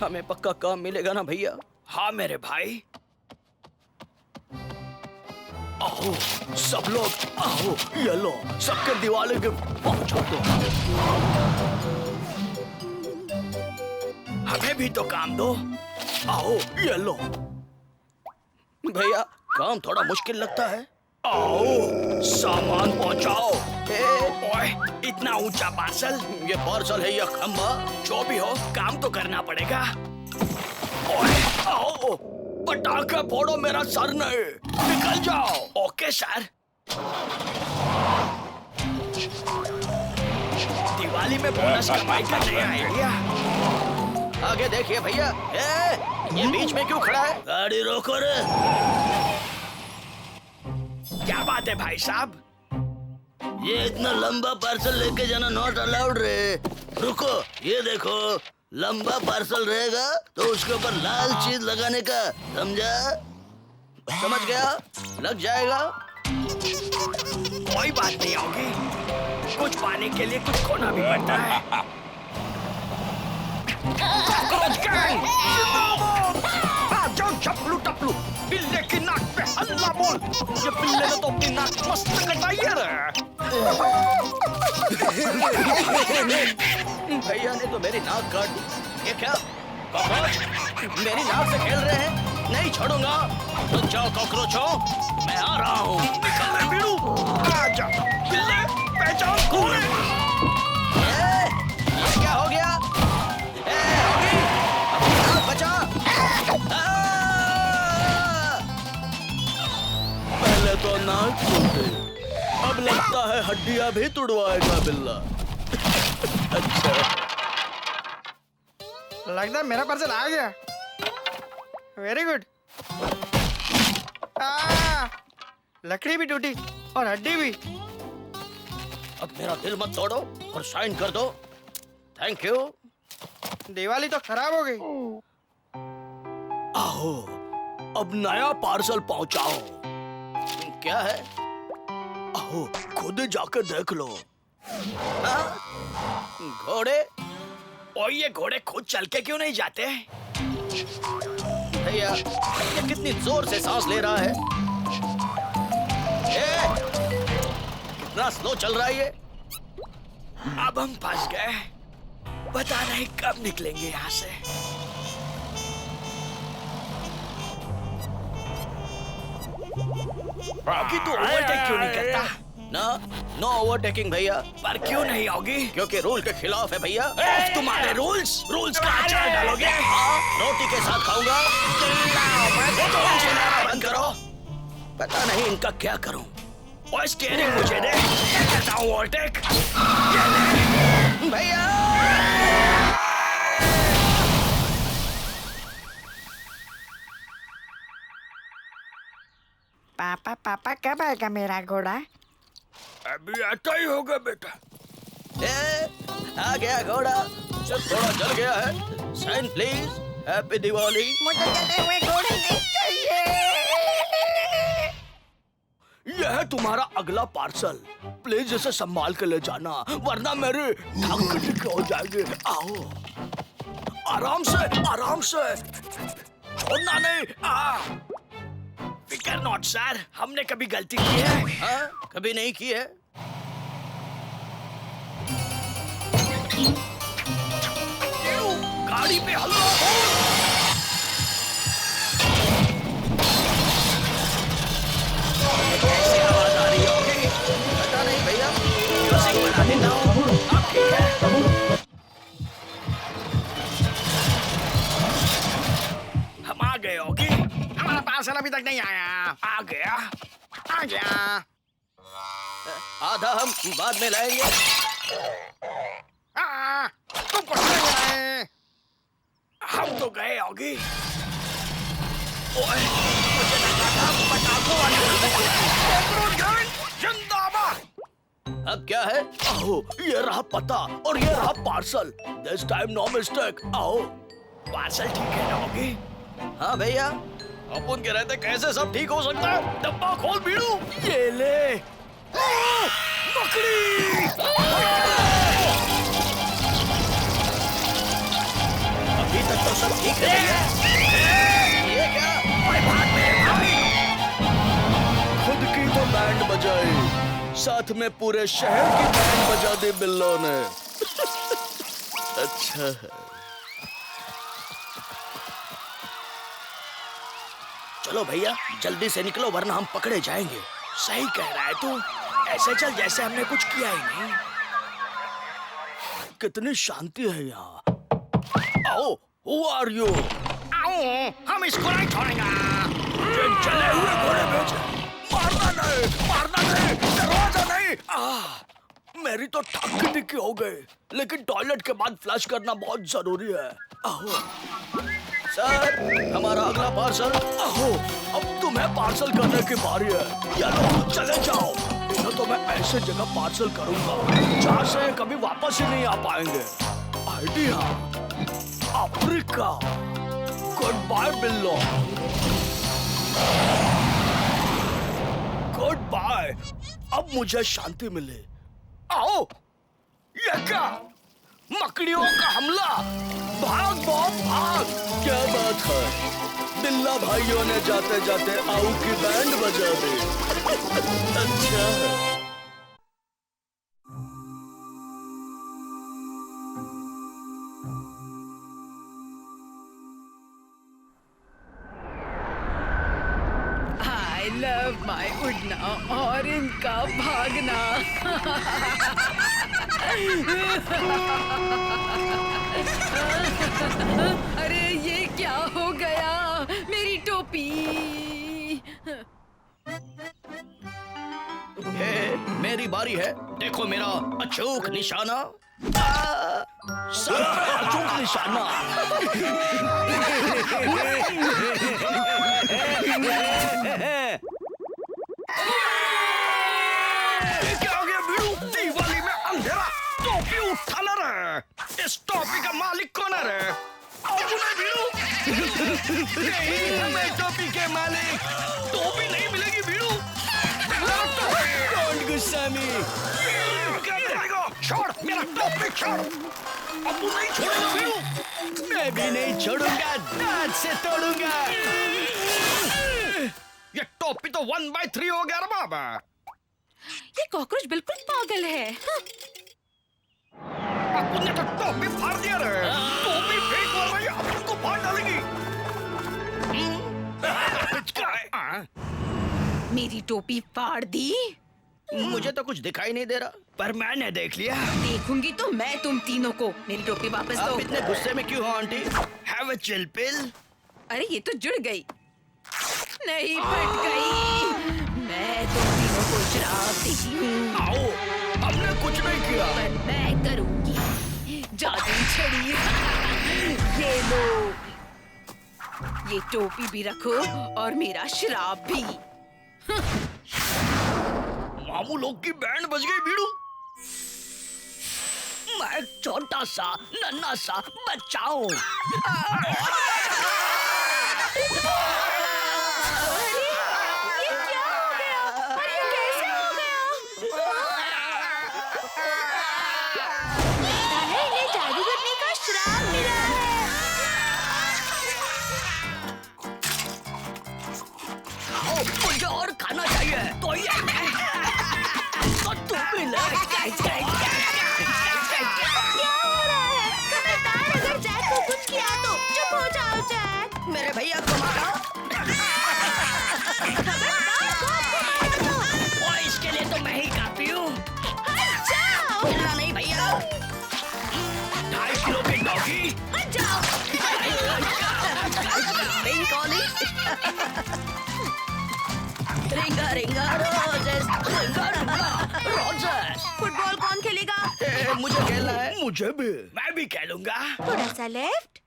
हमें पक्का काम मिलेगा ना भैया? हाँ मेरे भाई। आओ सब लोग, आओ ये लो, सबके दिवाली गिफ्ट पहुंचा दो। हमें भी तो काम दो। आओ ये लो। भैया काम थोड़ा मुश्किल लगता है। आओ सामान पहुंचाओ। ओए, इतना ऊंचा पार्सल। ये पार्सल है या खंबा? जो भी हो काम तो करना पड़ेगा। ओए आओ, पटाखे फोड़ो, मेरा सर नहीं। निकल जाओ। Okay sir. दिवाली में बोनस कमाई का नया आइडिया। आगे देखिए भैया। ये बीच में क्यों खड़ा है? गाड़ी रोको रे। क्या बात है भाई साहब? ये इतना लंबा पार्सल लेके जाना नॉट अलाउड रे। रुको, ये देखो, लंबा पार्सल रहेगा तो उसके ऊपर लाल चीज लगाने का, समझा? समझ गया, लग जाएगा। कोई बात नहीं होगी, कुछ पाने के लिए कुछ खोना भी पड़ता है। जाओ चपलू टपलू, बिल्ले की नाक पे हल्ला बोल। ये बिल्ले ने तो अपनी नाक मस्त कटाई है। भैया ने तो मेरी नाक काट दी। ये क्या कॉकरोच मेरी नाक से खेल रहे हैं? नहीं छोड़ूंगा। रुक जाओ कॉकरोचों, मैं आ रहा हूँ। निकल ले बीड़ू। आजा बिल्ले, पहचान कौन है? ये क्या हो गया? होगी, अपनी नाक बचा। पहले तो नाक टूटे, अब लगता है हड्डियां भी तुड़वाएगा बिल्ला। अच्छा, लगता है मेरा पार्सल आ गया। Very good. लकड़ी भी टूटी और हड्डी भी। अब मेरा दिल मत तोड़ो और साइन कर दो। Thank you. दिवाली तो खराब हो गई। आओ अब नया पार्सल पहुंचाओ। क्या है? आओ खुद जाकर देख लो। घोड़े? और ये घोड़े खुद चल के क्यों नहीं जाते? भैया ये कितनी जोर से सांस ले रहा है। कितना स्लो चल रहा है ये। अब हम फंस गए, पता नहीं कब निकलेंगे यहाँ से। बाकी तो ओवरटेक क्यों नहीं करता? नो ओवरटेकिंग भैया। पर क्यों नहीं होगी? क्योंकि रूल के खिलाफ है भैया। तुम्हारे रूल्स का अचार डालोगे? रोटी के साथ खाऊंगा। बंद करो। पता नहीं इनका क्या करूं। और स्टीयरिंग मुझे दे, मैं करता हूँ ओवरटेक। भैया पापा पापा कब आएगा मेरा घोड़ा? अभी आता ही होगा बेटा। आ गया घोड़ा। सिर्फ थोड़ा जल गया है। Sign please. हैप्पी दिवाली। मुझे जले हुए घोड़े नहीं चाहिए। यह है तुम्हारा अगला पार्सल। प्लीज इसे संभाल के ले जाना, वरना मेरे टांग कटी हो जाएगी। आओ आराम से, आराम से, छोड़ना नहीं। फिकर नॉट सर, हमने कभी गलती की है? हाँ, कभी नहीं की है। गाड़ी पे हल्ला हो। कैसी आवाज आ रही होगी? पता नहीं भैया। म्यूजिक बना देता हूँ। अब ठीक है। हम आ गए होगी। हमारा पार्सल अभी तक नहीं आया। आ गया, आ गया। आधा हम बाद में लाएंगे। तुमको नहीं आए। हम तो गए होगी। ओए, मुझे लगा था पटाखों वाले जिंदाबाद। अब क्या है? आओ, ये रहा पता और ये रहा parcel. This time no mistake. आओ, पार्सल ठीक है ना होगी? हाँ भैया, अपन के रहते कैसे सब ठीक हो सकता है? डब्बा खोल बीड़ू। ये ले। मकड़ी। अभी तक तो सब ठीक है भैया। ये क्या? खुद की तो बैंड बजाई, साथ में पूरे शहर की बैंड बजा दी बिल्लों ने। अच्छा है। चलो भैया, जल्दी से निकलो वरना हम पकड़े जाएंगे। सही कह रहा है तू। ऐसे चल जैसे हमने कुछ किया ही नहीं। कितनी शांति है यहाँ। आओ, who are you? आओ, हम इसको नहीं छोड़ेंगे। ये जले हुए घोड़े बेच। मारना नहीं, दरवाजा नहीं। मेरी तो टांग टिक्की हो गई, लेकिन टॉयलेट के बाद फ्लश करना बहुत जरूरी है। आओ सर, हमारा अगला पार्सल। आओ, अब तुम्हें पार्सल करने की बारी है। ये लो, चले जाओ। इन्हें तो मैं ऐसे जगह पार्सल करूंगा जहाँ से कभी वापस ही नहीं आ पाएंगे। Idea, Africa. Goodbye Billo. Goodbye. अब मुझे शांति मिले। आओ, ये क्या? मकड़ियों का हमला। भाग बॉब भाग। क्या बात है? बिल्ला भाइयों ने जाते जाते आऊ की बैंड बजा दी। अच्छा है। I love my उड़ना और इनका भागना। अरे ये क्या हो गया? मेरी टोपी। मेरी बारी है। देखो मेरा अचूक निशाना। सर पे अचूक निशाना। क्या हो गया बीड़ू? दिवाली में अंधेरा, टोपी उठा ना रे। इस टोपी का मालिक कौन है रे? बीड़ू नहीं, हमें टोपी के मालिक। टोपी नहीं मिलेगी बीड़ू। कौन गुस्सा में? क्या करेगा? छोड़ मेरा टोपी छोड़। अब तू नहीं छोड़ेगा बीड़ू। मैं भी नहीं छोड़ूंगा, दांत से तोड़ूंगा। ये टोपी तो 1/3 हो गया रे बाबा। ये कॉकरोच बिल्कुल पागल है। अपन ने तो टोपी फाड़ दिया रे। टोपी फेंक मार रही है, अपन को फाड़ डालेगी। मेरी टोपी फाड़ दी। मुझे तो कुछ दिखाई नहीं दे रहा, पर मैंने देख लिया। देखूंगी तो मैं तुम तीनों को। मेरी टोपी वापस दो। आप इतने गुस्से में क्यों हो aunty? Have a chill pill. अरे ये तो जुड़ गई। नहीं, फट गई। मैं तुम तीनों को श्राप देती हूँ। आओ, हमने कुछ नहीं किया। पर मैं करूंगी। जादू छड़ी। ये लो, ये टोपी भी रखो और मेरा श्राप भी। मामू लोग की बैंड बज गई बीड़ू। मैं एक छोटा सा नन्हा सा बच्चा हूँ। ये क्या हो गया? अरे ये कैसे हो गया? लगता है इन्हें जादू करने का श्राप मिला है। मुझे और खाना चाहिए। तो ये तो तू भी ले। क्या हो रहा है? खबरदार, अगर जैक को कुछ किया तो चुप हो जाओ जैक। मेरे भैया को मारो। और इसके लिए तो मैं ही काफी हूँ। हट जाओ। मिलना नहीं भैया। 2.5 किलो की डॉगी। हट जाओ। नहीं कॉली। रिंगा रिंगा रोजेस, रिंगा रिंगा रोजेस। फुटबॉल कौन खेलेगा? मुझे खेलना है। मुझे भी। मैं भी खेलूंगा। थोड़ा सा लेफ्ट,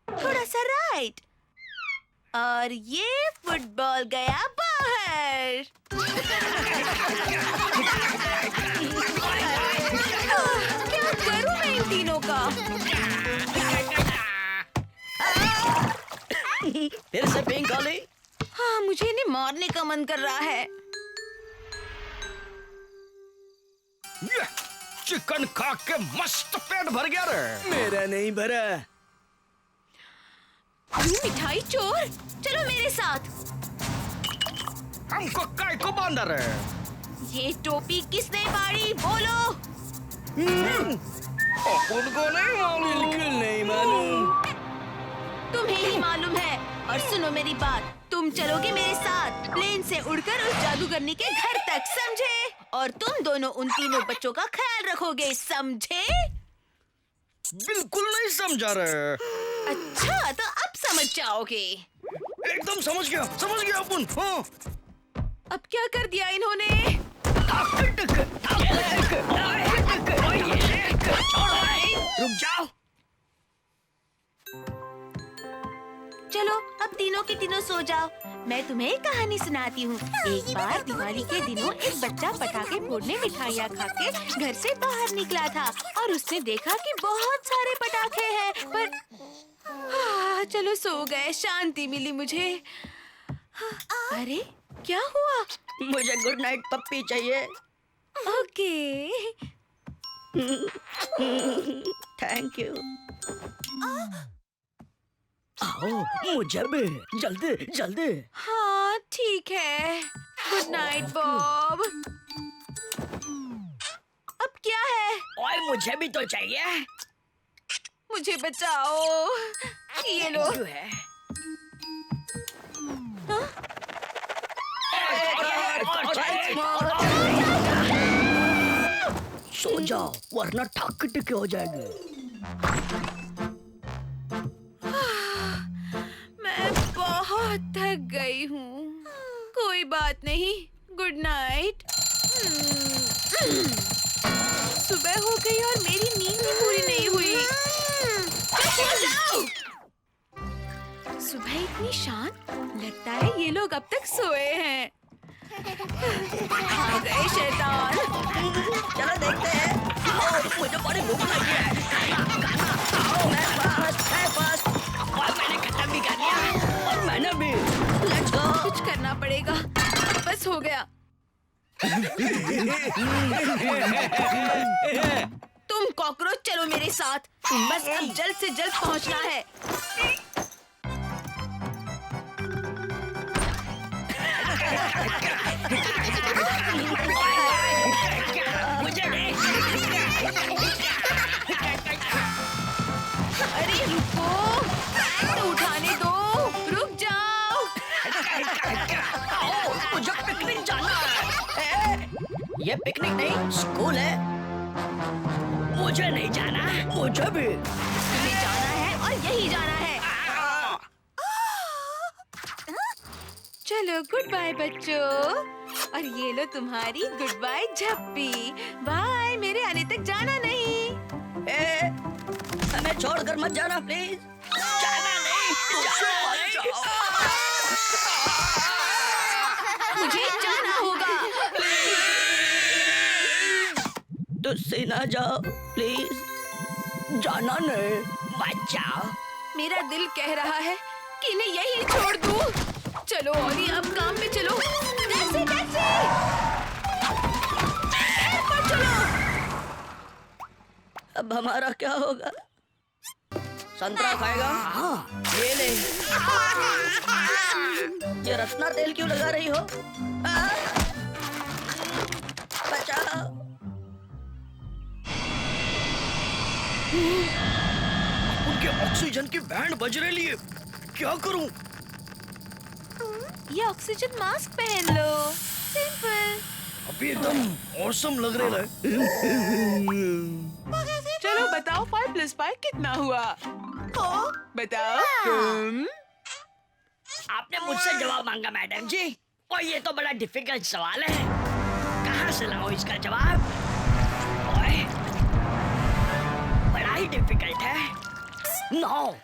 थोड़ा सा राइट। और ये फुटबॉल गया बाहर। क्या करूं मैं इन तीनों का? फिर से पिंक वाली। हाँ, मुझे इन्हें मारने का मन कर रहा है। ये चिकन खा के मस्त पेट भर गया रे। मेरा नहीं भरा। तू मिठाई चोर, चलो मेरे साथ। हमको काय को बांधा रे? ये टोपी किसने फाड़ी, बोलो। उनको नहीं मालूम। बिल्कुल नहीं मालूम। तुम्हें ही मालूम है। और सुनो मेरी बात, तुम चलोगे मेरे साथ प्लेन से उड़कर उस जादूगरनी के घर तक, समझे? और तुम दोनों उन तीनों बच्चों का ख्याल रखोगे, समझे? बिल्कुल नहीं समझा रे। अच्छा, तो अब समझ जाओगे। एकदम समझ गया अपन। हाँ। अब क्या कर दिया इन्होंने? रुक जाओ। चलो अब तीनों के तीनों सो जाओ। मैं तुम्हें एक कहानी सुनाती हूँ। एक बार दिवाली के दिनों एक बच्चा पटाखे फोड़ने, मिठाइयाँ खा के घर से बाहर निकला था और उसने देखा कि बहुत सारे पटाखे हैं, पर चलो सो गए, शांति मिली मुझे। अरे क्या हुआ? मुझे गुड नाइट पप्पी चाहिए। ओके। Thank you. आओ, मुझे भी। जल्दी जल्दी। हाँ ठीक है। Good night Bob. अब क्या है? ओए, मुझे भी तो चाहिए। मुझे बचाओ। ये लो। क्यों है? सो जाओ वरना ठक टिके हो जाएगी। मैं बहुत थक गई हूँ। कोई बात नहीं, गुड नाइट। सुबह हो गई और मेरी नींद भी पूरी नहीं हुई। सो जाओ। सुबह इतनी शांत, लगता है ये लोग अब तक सोए हैं। आ गए शैतान। चलो देखते हैं। मुझे बड़ी भूख लगी है। मैं बस। और मैंने खत्म भी कर लिया। और मैंने भी। Let's go. कुछ करना पड़ेगा। बस हो गया। तुम कॉकरोच चलो मेरे साथ। बस अब जल्द से जल्द पहुंचना है। मुझे नहीं। अरे रुको, तो उठाने दो। रुक जाओ। मुझे पिकनिक जाना है। ये पिकनिक नहीं, स्कूल है। मुझे नहीं जाना। मुझे भी। तुम्हें जाना है और यही जाना है। चलो गुड बाय बच्चों। और ये लो तुम्हारी गुड बाय झप्पी। बाय, मेरे आने तक जाना नहीं। हमें छोड़कर मत जाना प्लीज। जाना नहीं। मुझे जाना होगा। तुझसे ना जाओ प्लीज। जाना नहीं। बचाओ। मेरा दिल कह रहा है कि इन्हें यही छोड़ दूं। चलो और अब काम पे चलो। Taxi taxi. एयरपोर्ट चलो। अब हमारा क्या होगा? संतरा खाएगा? हाँ। ये ले। ये रत्ना तेल क्यों लगा रही हो? बचाओ। उनके ऑक्सीजन की बैंड बज रही है। क्या करूं? ये ऑक्सीजन मास्क पहन लो। सिंपल। अभी एकदम औसम लग रहा है। चलो बताओ 5 + 5 कितना हुआ? बताओ तुम। आपने मुझसे जवाब मांगा मैडम जी, और ये तो बड़ा डिफिकल्ट सवाल है। कहाँ से लाऊं इसका जवाब? ओए, बड़ा ही डिफिकल्ट है। 9।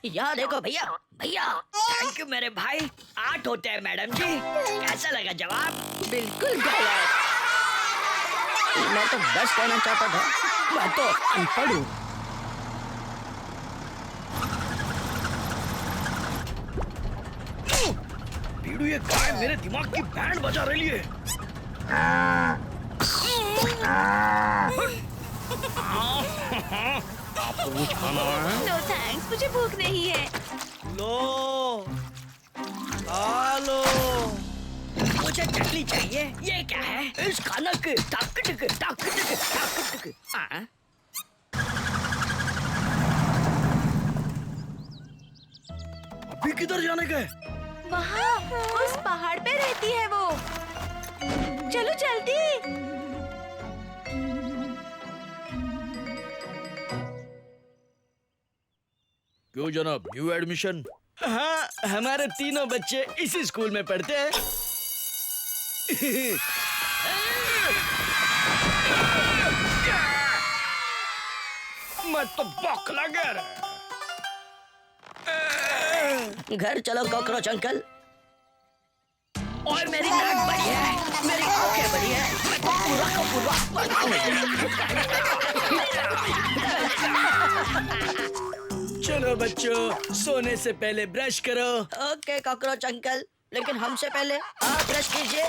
यहाँ देखो भैया, भैया। थैंक यू मेरे भाई। 8 होते हैं मैडम जी। कैसा लगा जवाब? बिल्कुल गलत। मैं तो 10 कहना चाहता था। मैं तो अनपढ़ हूँ। बीड़ू, ये गाय मेरे दिमाग की बैंड बजा रही है। आपको कुछ खाना है? नो थैंक्स, मुझे भूख नहीं है। लो, हेलो। मुझे चटनी चाहिए। ये क्या है? इस खाना के टक टक टक टक टक। हाँ? अभी किधर जाने गए? वहाँ उस पहाड़ पे रहती है वो। चलो जल्दी। क्यों जनाब, न्यू एडमिशन? हाँ, हमारे तीनों बच्चे इसी स्कूल में पढ़ते हैं। मैं तो बौखला गया रे। घर चलो कॉकरोच अंकल। और मेरी नाक बड़ी है, मेरी आंखें बड़ी है। मैं तो पूरा का पूरा। चलो बच्चों, सोने से पहले ब्रश करो। ओके कॉकरोच अंकल, लेकिन हमसे पहले आप ब्रश कीजिए।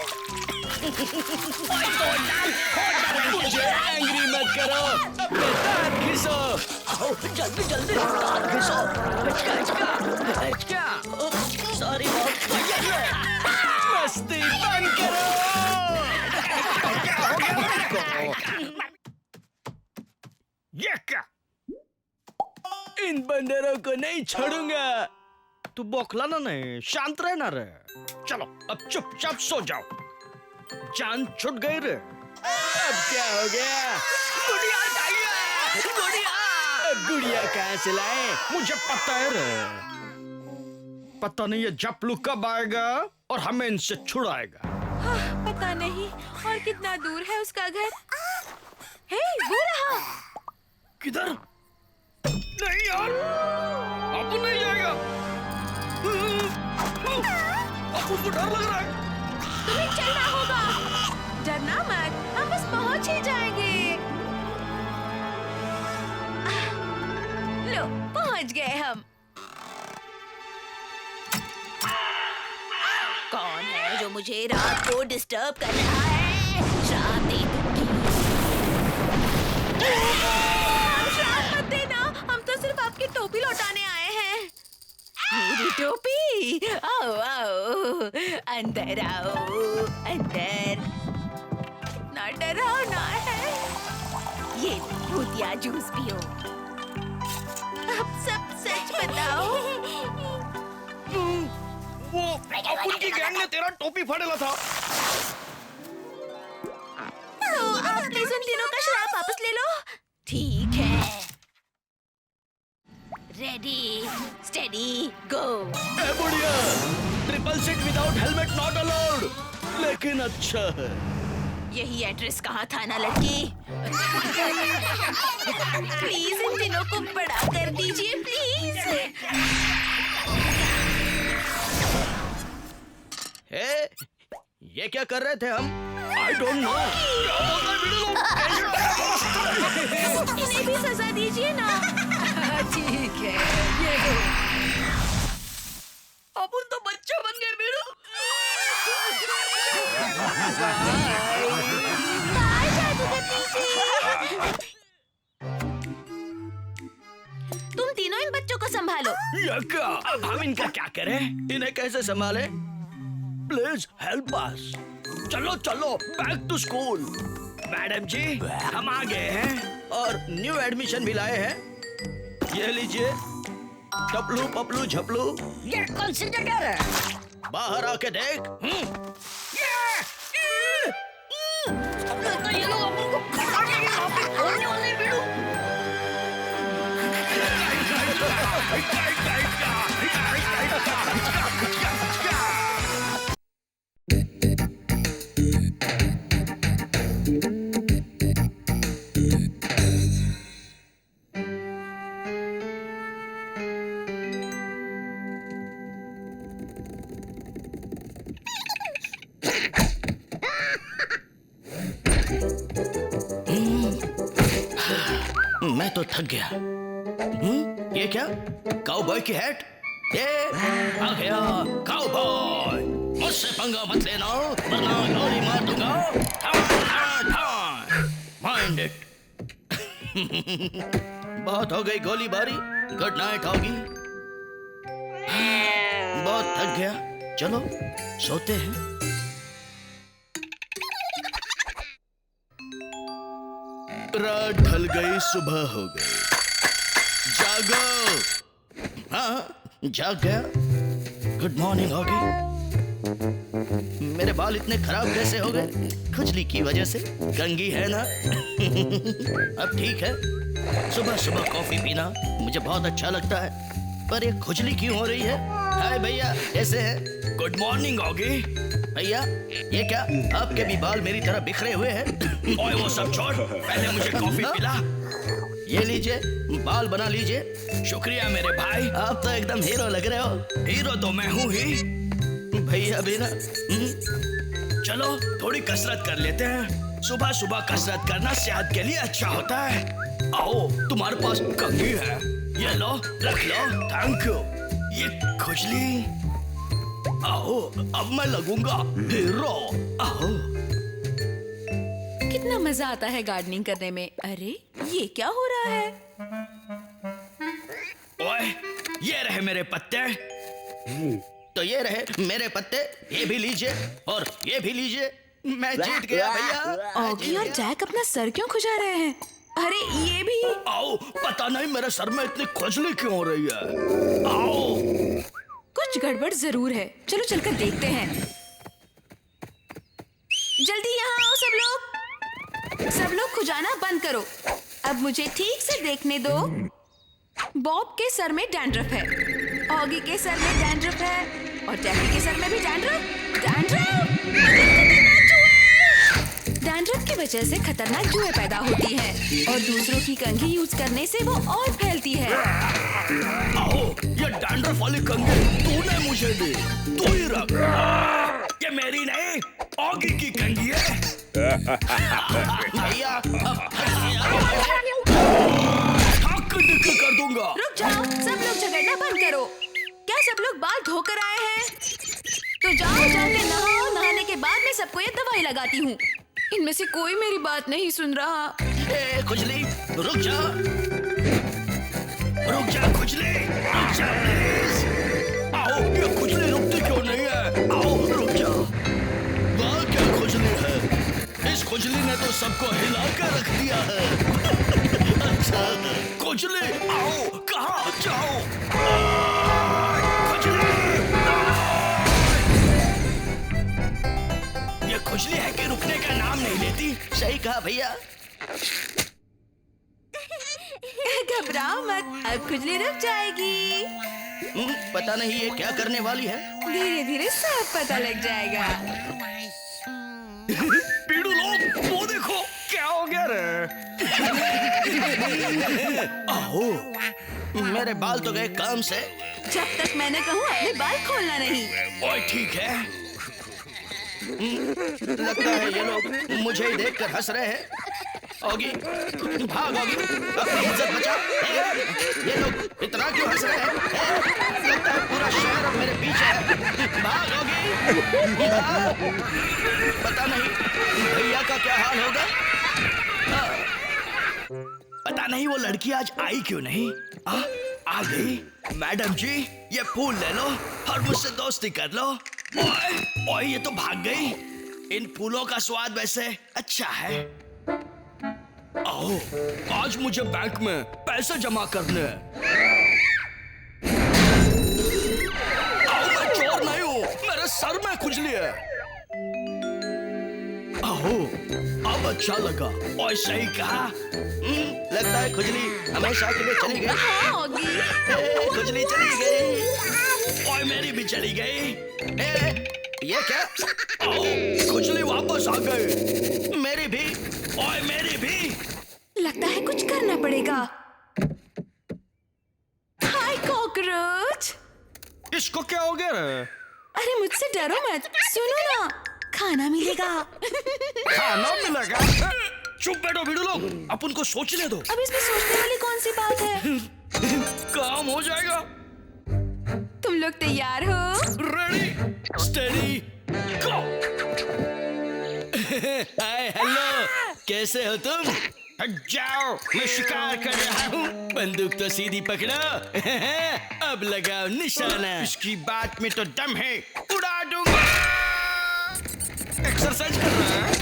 मुझे एंग्री मत करो। अपने दांत घिसो। आओ, जल्दी जल्दी दांत घिसो। Sorry Bob. मस्ती बंद करो। ये क्या? इन बंदरों को नहीं छोड़ूंगा। तू बौखलाना नहीं, शांत रहना रे। चलो अब चुपचाप सो जाओ। जान छूट गई रे। अब क्या हो गया? गुड़िया चाहिए। गुड़िया। गुड़िया कहाँ से लाए? मुझे पता है रे। पता नहीं ये जपलू कब आएगा और हमें इनसे छुड़ाएगा। हाँ, पता नहीं और कितना दूर है उसका घर। हे, वो रहा। किधर? नहीं यार, अब नहीं जाएगा। अब को डर लग रहा है। तुम्हें चलना होगा। डरना मत, हम बस पहुंच ही जाएंगे। लो, पहुंच गए हम। कौन है जो मुझे रात को डिस्टर्ब कर रहा है? श्राप दे दूंगी। श्राप मत देना, हम तो सिर्फ आपकी टोपी लौटाने आए हैं। मेरी टोपी? आओ आओ, अंदर आओ, अंदर। ना डरावना है। ये भूतिया जूस पियो। अब सब सच बताओ। वो अपुन की गैंग ने तेरा टोपी फाड़ेला था। तो आप प्लीज उन तीनों का श्राप वापस ले लो। ठीक है। रेडी, स्टेडी, गो। ए बुढ़िया, triple seat without helmet not allowed. लेकिन अच्छा है। यही एड्रेस कहाँ था ना लड़की? प्लीज इन तीनों को बड़ा कर दीजिए प्लीज। ए, ये क्या कर रहे थे हम? I don't know. इन्हें भी सजा दीजिए ना। ठीक है, ये अपन तो बच्चे बन गए बीड़ू। बाय जादूगर पीछे। तुम तीनों इन बच्चों को संभालो। ये क्या? अब हम इनका क्या करें? इन्हें कैसे संभालें? Please help us. चलो चलो, बैक टू स्कूल। मैडम जी, हम आ गए हैं और न्यू एडमिशन भी लाए हैं। ये लीजिए, टपलू पपलू झपलू। ये कौन सी जगह है? बाहर आके देख। तो ये लोग अपन को खा के यहाँ पे छोड़ने वाले हैं, बीड़ू। थक गया। ये क्या? काउबॉय की हैट? ये आ गया काउबॉय। मुझसे पंगा मत लेना वरना गोली मार दूंगा। Mind it. बहुत हो गई गोलीबारी। गुड नाइट होगी। बहुत थक गया, चलो सोते हैं। रात ढल गई, सुबह हो गई। जागो। हाँ, जाग गया। गुड मॉर्निंग होगी। मेरे बाल इतने खराब कैसे हो गए? खुजली की वजह से। कंघी है ना? अब ठीक है। सुबह सुबह कॉफी पीना मुझे बहुत अच्छा लगता है, पर ये खुजली क्यों हो रही है? हाय भैया, कैसे हैं? गुड मॉर्निंग होगी। भैया, ये क्या आपके भी बाल मेरी तरह बिखरे हुए हैं? ओए वो सब छोड़, पहले मुझे कॉफी पिला। ये लीजिए, बाल बना लीजिए। शुक्रिया मेरे भाई, आप तो एकदम हीरो लग रहे हो। हीरो तो मैं हूँ ही। भैया भी ना। चलो थोड़ी कसरत कर लेते हैं। सुबह सुबह कसरत करना सेहत के लिए अच्छा होता है। आओ, तुम्हारे पास कंघी है, ये लो, रख लो। Thank you. ये खुजली। आओ, अब मैं लगूंगा हीरो। आओ। कितना मजा आता है गार्डनिंग करने में। अरे ये क्या हो रहा है? ओए, ये रहे मेरे पत्ते। तो ये रहे मेरे पत्ते। ये भी लीजिए और ये भी लीजिए। मैं जीत गया भैया। ऑगी और जैक अपना सर क्यों खुजा रहे हैं? अरे ये भी। आओ, पता नहीं मेरे सर में इतनी खुजली क्यों हो रही है। आओ। कुछ गड़बड़ जरूर है। चलो चलकर देखते हैं। जल्दी यहाँ आओ सब लोग। सब लोग खुजाना बंद करो। अब मुझे ठीक से देखने दो। बॉब के सर में डैंड्रफ है, ऑगी के सर में डैंड्रफ है और टैफी के सर में भी डैंड्रफ। डैंड्रफ की वजह से खतरनाक जुएं पैदा होती हैं और दूसरों की कंघी यूज करने से वो और फैलती है। आओ, ये डैंड्रफ वाली कंघी तूने मुझे दी, तू ही रख। ये मेरी नहीं, ऑगी की कंघी है। भैया, कर दूंगा। रुक जाओ, सब लोग झगड़ना बंद करो। क्या सब लोग बाल धोकर आए हैं? तो जाओ जाके नहाओ। नहाने के बाद मैं सबको ये दवाई लगाती हूँ। इनमें से कोई मेरी बात नहीं सुन रहा। ए, खुजली, रुक जा। रुक जा खुजली, रुक जा प्लीज। आओ, ये खुजली रुकती क्यों नहीं है? आओ, रुक जा। वाह क्या खुजली है। इस खुजली ने तो सबको हिला कर रख दिया है। अच्छा, खुजली, आओ, कहाँ जाओ? खुजली, ये खुजली है कि रुकने का नाम नहीं लेती। सही कहा भैया। घबराओ मत, अब खुजली रुक जाएगी। पता नहीं ये क्या करने वाली है। धीरे धीरे सब पता लग जाएगा। पीड़ू लोग, वो देखो क्या हो गया रे। आओ, मेरे बाल तो गए काम से। जब तक मैंने कहूँ अपने बाल खोलना नहीं। ओए ठीक है। लगता है ये लोग मुझे ही देखकर हंस रहे हैं। ओगी, भाग ओगी, अपनी इज्जत बचा। ये लोग इतना क्यों हंस रहे हैं? लगता है पूरा शहर अब मेरे पीछे है। भाग ओगी। पता नहीं भैया का क्या हाल होगा। पता नहीं वो लड़की आज आई क्यों नहीं। आ गई। मैडम जी, ये फूल ले लो और मुझसे दोस्ती कर लो। ओए, ये तो भाग गई। इन फूलों का स्वाद वैसे अच्छा है। आओ, आज मुझे बैंक में पैसे जमा करने हैं। आओ, मैं चोर नहीं हूँ, मेरे सर में खुजली है। आओ, अब अच्छा लगा। और सही कहा। लगता है खुजली हमेशा के लिए चली गई। खुजली चली गई और मेरी भी चली गई। ये क्या? आओ, खुजली वापस आ गई। मेरी भी और मेरी भी। लगता है कुछ करना पड़ेगा। हाय कॉकरोच। इसको क्या हो गया रे? अरे मुझसे डरो मत, सुनो ना, खाना मिलेगा। खाना मिलेगा? चुप बैठो भिड़ू लोग, अपन को सोचने दो। अब इसमें सोचने वाली कौन सी बात है? काम हो जाएगा। तुम लोग तैयार हो? रेडी स्टेडी गो। हाय हेलो, कैसे हो तुम? हट जाओ, मैं शिकार कर रहा हूँ। बंदूक तो सीधी पकड़ो। अब लगाओ निशाना। इसकी बात में तो दम है, उड़ा दूंगा। एक्सरसाइज कर रहा है,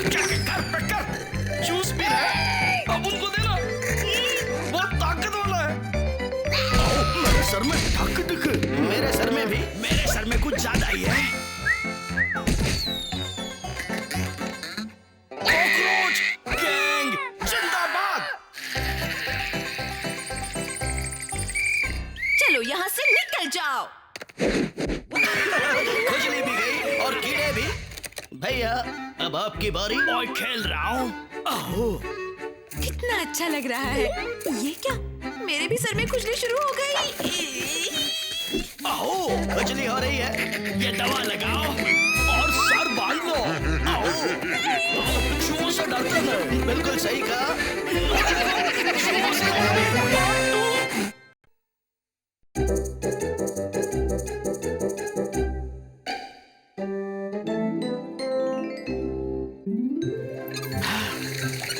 जाके कर पे कर। जूस पी रहा है, अब उनको देना, बहुत ताकत वाला है। आओ, मेरे सर में ताकत दिखे। मेरे सर में भी। मेरे सर में कुछ ज्यादा ही है। कॉकरोच गैंग जिंदाबाद। चलो यहाँ से निकल जाओ। खुजली भी गई और कीड़े भी। भैया अब आपकी बारी। मैं खेल रहा हूँ। आओ। कितना अच्छा लग रहा है। ये क्या, मेरे भी सर में खुजली शुरू हो गई। आओ, खुजली हो रही है, ये दवा लगाओ और सर बांध लो। आओ, चूहों से डरते हैं। बिल्कुल सही कहा। चूहों से डरते हैं।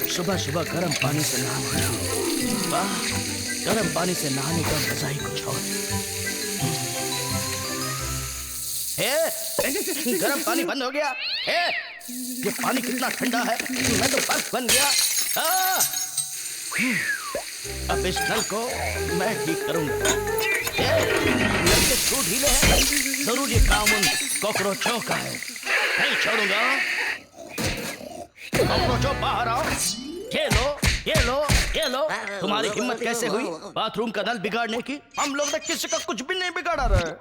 सुबह सुबह गर्म पानी से नहाना। वाह, गर्म पानी से नहाने का मजा ही कुछ और। गर्म पानी बंद हो गया। ये पानी कितना ठंडा है, मैं तो बर्फ बन गया। अब इस नल को मैं ठीक करूंगा। नल के स्क्रू ढीले हैं, जरूर ये काम उन कॉकरोचों का है। नहीं छोड़ूंगा। कॉकरोचों बाहर आओ। ये लो, ये लो, ये लो। तुम्हारी हिम्मत कैसे हुई बाथरूम का नल बिगाड़ने की? हम लोग ने किसी का कुछ भी नहीं बिगाड़ा रहे।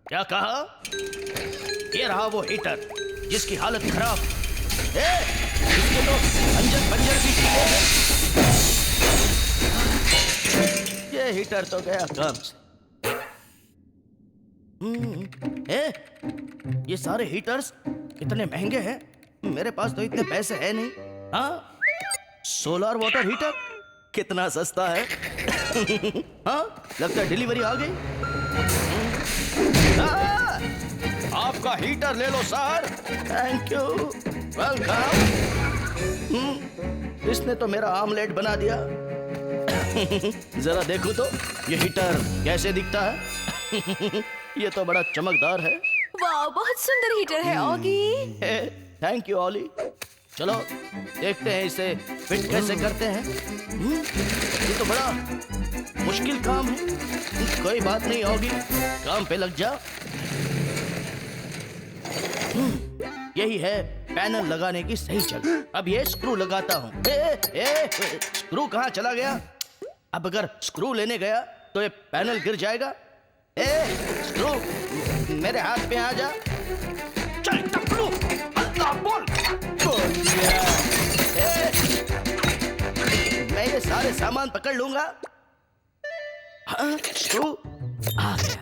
क्या कहा? ये रहा वो हीटर जिसकी हालत खराब। इसके तो अंजन पंजर भी टूटे हैं। ये हीटर तो गया काम से। ये सारे हीटर्स इतने महंगे हैं, मेरे पास तो इतने पैसे है नहीं। हाँ, सोलर वाटर हीटर कितना सस्ता है। हाँ, लगता है डिलीवरी आ गई। आपका हीटर ले लो सर। Thank you, welcome. इसने तो मेरा आमलेट बना दिया। जरा देखो तो ये हीटर कैसे दिखता है। ये तो बड़ा चमकदार है। वाह, बहुत सुंदर हीटर है ऑगी। थैंक यू ऑली। चलो देखते हैं इसे फिट कैसे करते हैं। ये तो बड़ा मुश्किल काम है। कोई बात नहीं होगी, काम पे लग जा। यही है पैनल लगाने की सही जगह। अब ये स्क्रू लगाता हूँ। स्क्रू कहाँ चला गया? अब अगर स्क्रू लेने गया तो ये पैनल गिर जाएगा। स्क्रू मेरे हाथ पे आ जा। चल टकलू, अल्लाह बोल। मैं ये सारे सामान पकड़ लूंगा। हाँ, स्क्रू आ गया।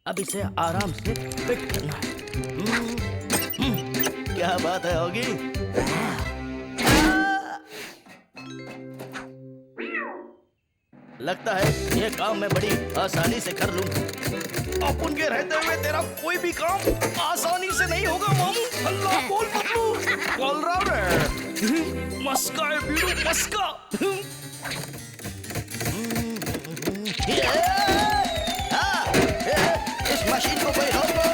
अब इसे आराम से फिट करना है। क्या बात है होगी। लगता है ये काम मैं बड़ी आसानी से कर लूंगा। अपन के रहते हुए तेरा कोई भी काम आसानी से नहीं होगा मामू। अल्लाह बोल पतलू। बोल रहा है मस्का है बीड़ू, मस्का। इस मशीन को कोई रोको।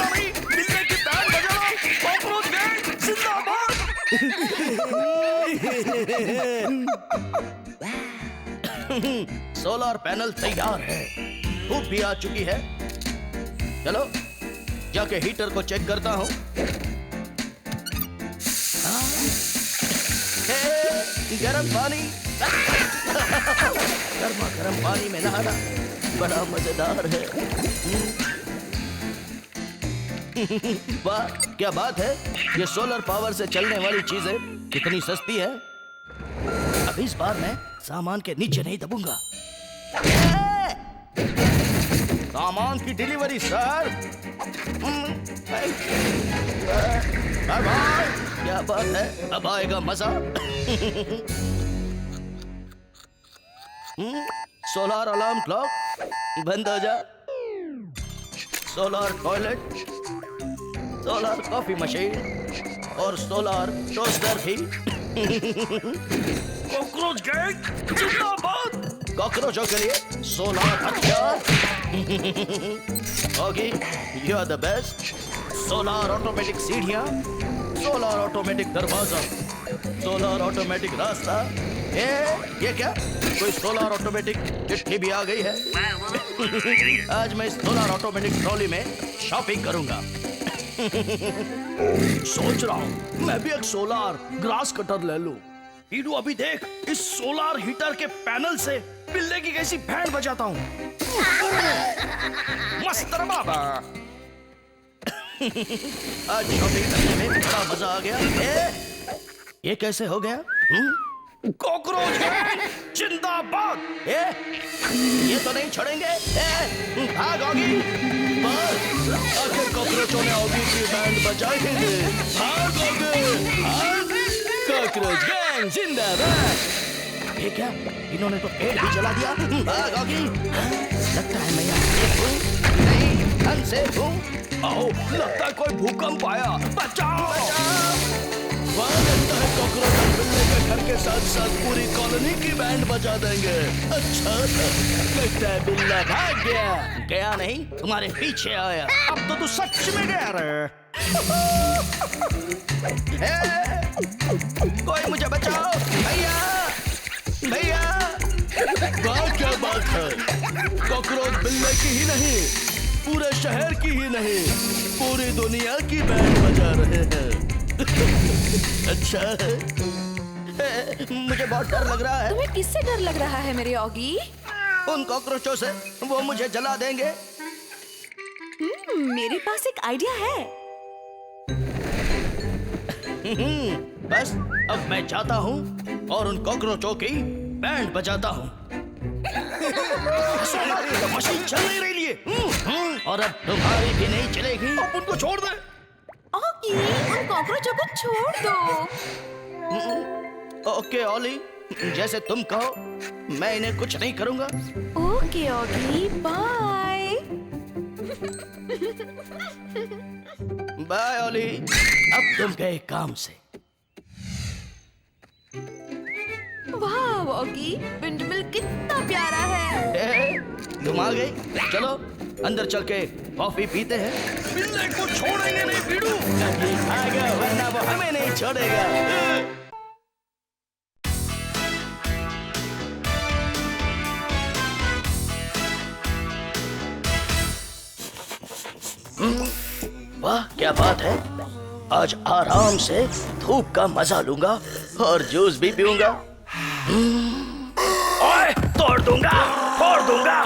नहीं, बिल्ले की बैंड बजाओ। कॉकरोच गैंग जिंदाबाद। सोलर पैनल तैयार है, धूप भी आ चुकी है। चलो जाके हीटर को चेक करता हूँ। गरम पानी। गर्मा गर्म पानी में नहाना बड़ा मजेदार है। वाह, क्या बात है। ये सोलर पावर से चलने वाली चीजें कितनी सस्ती है। अब इस बार मैं सामान के नीचे नहीं दबूंगा। सामान की डिलीवरी सर। Bye bye. क्या बात है, अब आएगा मजा। सोलर अलार्म क्लॉक बंद हो जा। Solar toilet, solar coffee machine और सोलर टोस्टर भी। कॉकरोच गैंग जिंदाबाद। कॉकरोचों के लिए सोलर हथियार। Okay, you are the best. Solar automatic सीढ़ियां, सोलर ऑटोमेटिक दरवाजा, सोलर ऑटोमेटिक रास्ता। ये क्या, कोई सोलर ऑटोमेटिक चिट्ठी भी आ गई है। आज मैं इस सोलर ऑटोमेटिक ट्रॉली में शॉपिंग करूंगा। सोच रहा हूँ मैं भी एक सोलर ग्रास कटर ले लूं। हीरू अभी देख, इस सोलर हीटर के पैनल से बिल्ले की कैसी बैंड बजाता हूँ। मस्त रे बाबा। आज शॉपिंग करने में बड़ा मजा आ गया। ये कैसे हो गया? कॉकरोच गैंग जिंदाबाद। ये तो नहीं छोड़ेंगे। भाग ऑगी। आखिर कॉकरोचों ने ऑगी की बैंड बजाई है। भाग ऑगी। कॉकरोच गैंग जिंदाबाद। ये क्या, इन्होंने तो पेड़ भी जला दिया। भाग ऑगी। लगता है मैं यहाँ नहीं अनसेफ हूँ। आओ, लगता है कोई भूकंप आया। बचाओ। लगता है कॉकरोच और बिल्ले के घर के साथ साथ पूरी कॉलोनी की बैंड बजा देंगे। अच्छा, लगता है बिल्ला भाग गया। गया नहीं, तुम्हारे पीछे आया। अब तो तू सच में गया रे। कोई मुझे बचाओ भैया, भैया। वाह, क्या बात है। कॉकरोच बिल्ले की ही नहीं, पूरे शहर की ही नहीं, पूरी दुनिया की बैंड बजा रहे हैं। अच्छा है। मुझे बहुत डर लग रहा है। तुम्हें किससे डर लग रहा है मेरे ऑगी? उन कॉकरोचों से, वो मुझे जला देंगे। मेरे पास एक आइडिया है। बस अब मैं जाता हूँ और उन कॉकरोचों की बैंड बजाता हूँ। मशीन चल नहीं रही है। और अब तुम्हारी भी नहीं चलेगी। अब उनको छोड़ दे। ऑगी, उन कॉकरोचों को छोड़ दो। ओके ऑली, जैसे तुम कहो। मैं इन्हें कुछ नहीं करूँगा। Okay Oggy, bye. Bye Olly. अब तुम गए काम से। वाह ऑगी, विंडमिल कितना प्यारा है। तुम आ गई। चलो अंदर चल के कॉफी पीते हैं। बिल्ले को छोड़ेंगे नहीं बीड़ू। भागो, वरना वो हमें नहीं छोड़ेगा। वाह, क्या बात है। आज आराम से धूप का मजा लूंगा और जूस भी पीऊंगा। ओए, तोड़ दूंगा, फोड़ दूंगा।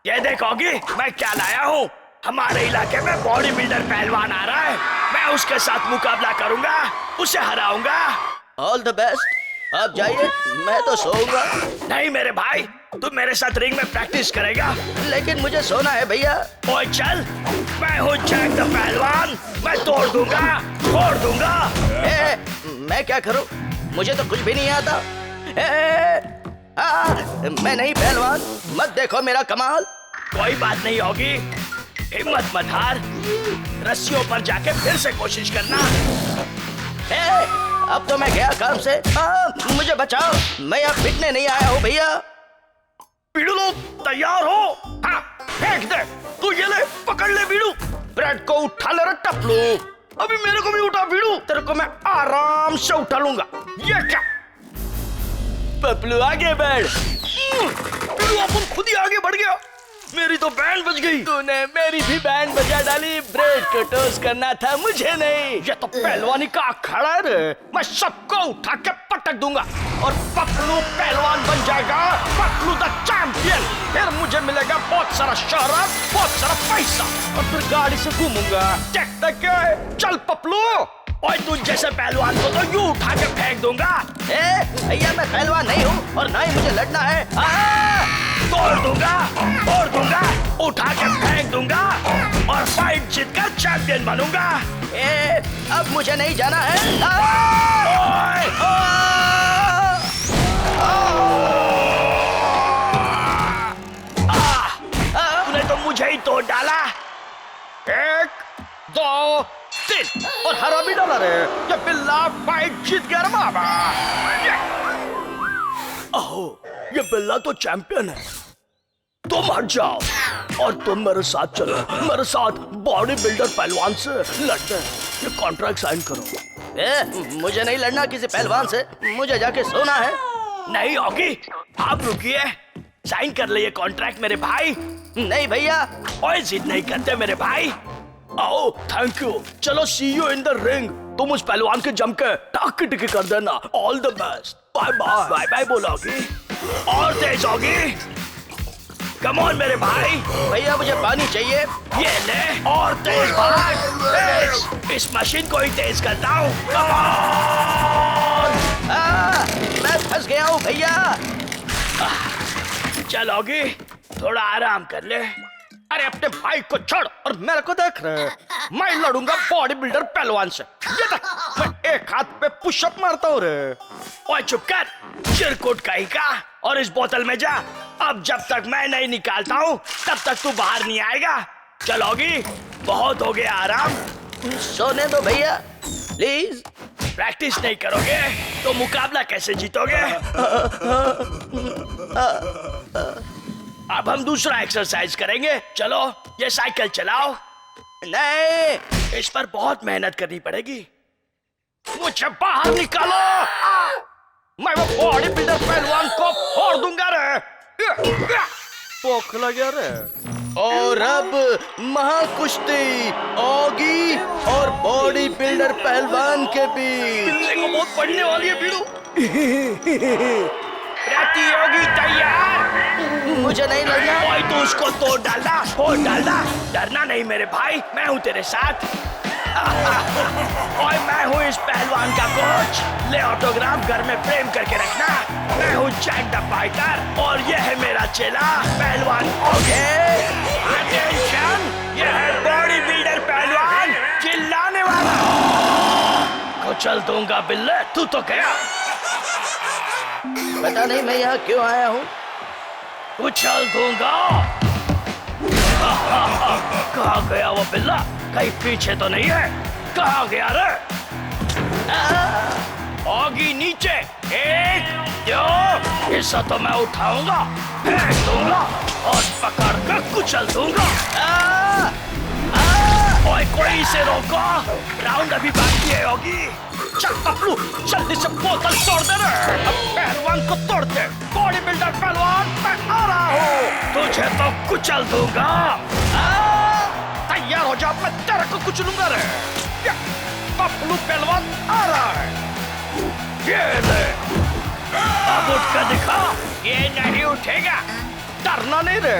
ये देखोगी मैं क्या लाया हूँ। हमारे इलाके में बॉडी बिल्डर पहलवान आ रहा है। मैं उसके साथ मुकाबला करूंगा, उसे हराऊंगा। All the best. आप जाइए, मैं तो सोऊंगा। नहीं मेरे भाई, तू मेरे साथ रिंग में प्रैक्टिस करेगा। लेकिन मुझे सोना है भैया। ओए चल, मैं हूँ जैक द पहलवान। मैं तोड़ दूंगा, फोड़ दूंगा। मैं क्या करूं? मुझे तो कुछ भी नहीं आता। मैं नहीं पहलवान, मत देखो मेरा कमाल। कोई बात नहीं होगी, हिम्मत मत हार। रस्सियों पर जाके फिर से कोशिश करना। अब तो मैं गया काम से। मुझे बचाओ, मैं यहाँ पिटने नहीं आया हूँ भैया। बीड़ू लोग तैयार हो? हाँ, फेंक दे। तू ये ले, पकड़ ले बीड़ू। ब्रेड को उठा ले रे टपलू। अभी मेरे को भी उठा बीड़ू, तेरे को मैं आराम से उठा लूंगा। ये क्या? पपलू आगे बढ़। बीड़ू अपन खुद ही आगे बढ़ गया। मेरी तो बैंड बज गई। तूने मेरी भी बैंड बजा डाली। ब्रेड को टोस्ट करना था, मुझे नहीं। ये तो पहलवानी का अखाड़ा है रे। मैं सबको उठा के पटक दूंगा और पपलू पहलवान बन जाएगा। Paplu the champion. फिर मुझे मिलेगा बहुत सारा शोहरत, बहुत सारा पैसा और फिर गाड़ी से घूमूंगा। देखते क्या? चल पपलू। ओए तू जैसे पहलवान को तो यूं उठा के फेंक दूंगा। भैया मैं पहलवान नहीं हूँ और ना ही मुझे लड़ना है। तोड़ दूंगा, तोड़ दूंगा। उठा के फेंक दूंगा और फाइट जीतकर चैंपियन बनूंगा। अब मुझे नहीं जाना है। ओए! तूने तो मुझे ही तोड़ डाला। 1, 2, 3 और हरा भी डाला रे। ये बिल्ला फाइट जीत गया रे बाबा। अहो, ये बिल्ला तो चैंपियन है। तुम हट जाओ और तुम मेरे साथ चलो। मेरे साथ बॉडी बिल्डर पहलवान से लड़ते हैं। ये कॉन्ट्रैक्ट साइन करो। मुझे नहीं लड़ना किसी पहलवान से, मुझे जाके सोना है। नहीं होगी, आप रुकिए। साइन कर ले ये कॉन्ट्रैक्ट मेरे भाई। नहीं भैया। ओए जिद नहीं करते मेरे भाई। आओ, थैंक यू। चलो सी यू इन द रिंग। तुम उस पहलवान के जम के टाकी टिकी कर देना। All the best. Bye bye. Bye bye बोलोगी और तेज होगी। कम ऑन मेरे भाई। भैया मुझे पानी चाहिए। ये ले और तेज भाग। तेज। इस मशीन को ही तेज करता हूँ। Come on. मैं फंस गया हूँ भैया। चलोगी, थोड़ा आराम कर ले। अरे अपने भाई को छोड़ और मेरे को देख रहे। मैं लड़ूंगा बॉडी बिल्डर पहलवान से। ये देख, मैं एक हाथ पे पुशअप मारता हूँ रे। ओए चुप कर, चिरकुट कहीं का। और इस बोतल में जा। अब जब तक मैं नहीं निकालता हूँ तब तक तू बाहर नहीं आएगा। चलोगी? बहुत हो गया आराम। सोने दो भैया प्लीज। प्रैक्टिस नहीं करोगे तो मुकाबला कैसे जीतोगे? अब हम दूसरा एक्सरसाइज करेंगे। चलो ये साइकिल चलाओ। नहीं, इस पर बहुत मेहनत करनी पड़ेगी। मुझे बाहर निकालो। मैं वो बॉडी बिल्डर पहलवान को फोड़ दूंगा रे। पोख लगा रे। और अब महाकुश्ती ऑगी और बॉडी बिल्डर पहलवान के बीच। बिल्ले को बहुत पड़ने वाली है बीड़ू। प्रतियोगी तैयार। मुझे नहीं लड़ना। ओए तू उसको तोड़ डालना, फोड़ डालना। डरना नहीं मेरे भाई, मैं हूँ तेरे साथ। ओए मैं हूँ इस पहलवान का कोच। ले ऑटोग्राफ घर में फ्रेम करके रखना। मैं हूँ जैक द फाइटर और ये है मेरा चेला पहलवान ओगे। अटेंशन, ये है बॉडी बिल्डर पहलवान चिल्लाने वाला। कुचल दूंगा बिल्ले, तू तो गया। पता नहीं मैं यहाँ क्यों आया हूँ। उछल दूंगा। कहाँ गया वो बिल्ला? कहीं पीछे तो नहीं है? कहाँ गया रे? ऑगी नीचे। 1, 2। हिस्सा तो मैं उठाऊंगा, फेंक दूंगा और पकड़ कर कुचल दूंगा। ओए कोई इसे रोको। राउंड अभी बाकी है ऑगी। चल पपलू, जल्दी से बोतल तोड़ दे रे। अब पहलवान को तोड़ दे। बॉडी बिल्डर पहलवान, मैं आ रहा हूँ। तुझे तो कुचल दूंगा। तैयार हो जा, मैं तेरे को कुचलूंगा रे। पपलू पहलवान आ रहा है। ये ले, अब उठ कर दिखा। ये नहीं उठेगा। डरना नहीं रे।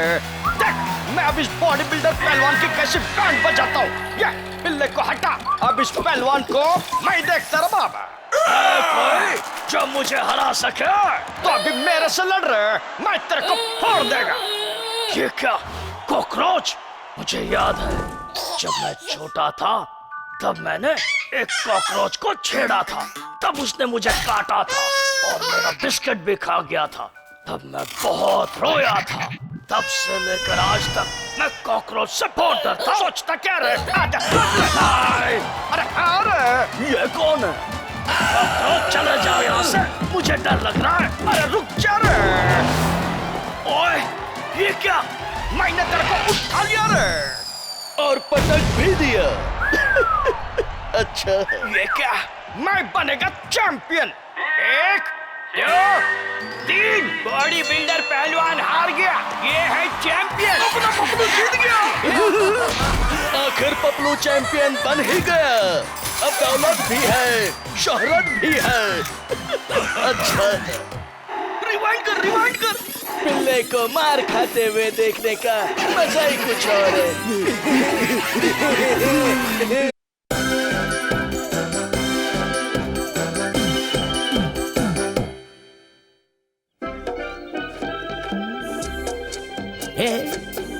देख, मैं अब इस बॉडी बिल्डर पहलवान की कैसे बैंड बजाता हूँ। ये बिल्ले को हटा। अब इस पहलवान को मैं देखता रहा बाबा। कोई जो मुझे हरा सके तो अभी मेरे से लड़ रहे। मैं तेरे को फोड़ देगा। ये क्या? कॉकरोच? मुझे याद है जब मैं छोटा था तब मैंने एक कॉकरोच को छेड़ा था। तब उसने मुझे काटा था और मेरा बिस्किट भी खा गया था। तब मैं बहुत रोया था। तब से लेकर आज तक मैं कॉकरोच से बहुत डरता। सोचता क्या रे? आजा। अरे अरे ये कौन है? कॉकरोच चले जाओ यहाँ से, मुझे डर लग रहा है। अरे रुक जा रे। ओए ये क्या? मैंने तेरे को उठा लिया रे और पटक भी दिया। अच्छा, ये क्या? मैं बनेगा चैंपियन। 1, 2, 3। बॉडी बिल्डर पहलवान हार गया। ये है चैंपियन। अपना पपलू जीत गया। आखिर पपलू चैंपियन बन ही गया। अब दौलत भी है, शोहरत भी है। अच्छा, रिवाइंड कर, रिवाइंड कर। बिल्ले को मार खाते हुए देखने का मजा ही कुछ और है।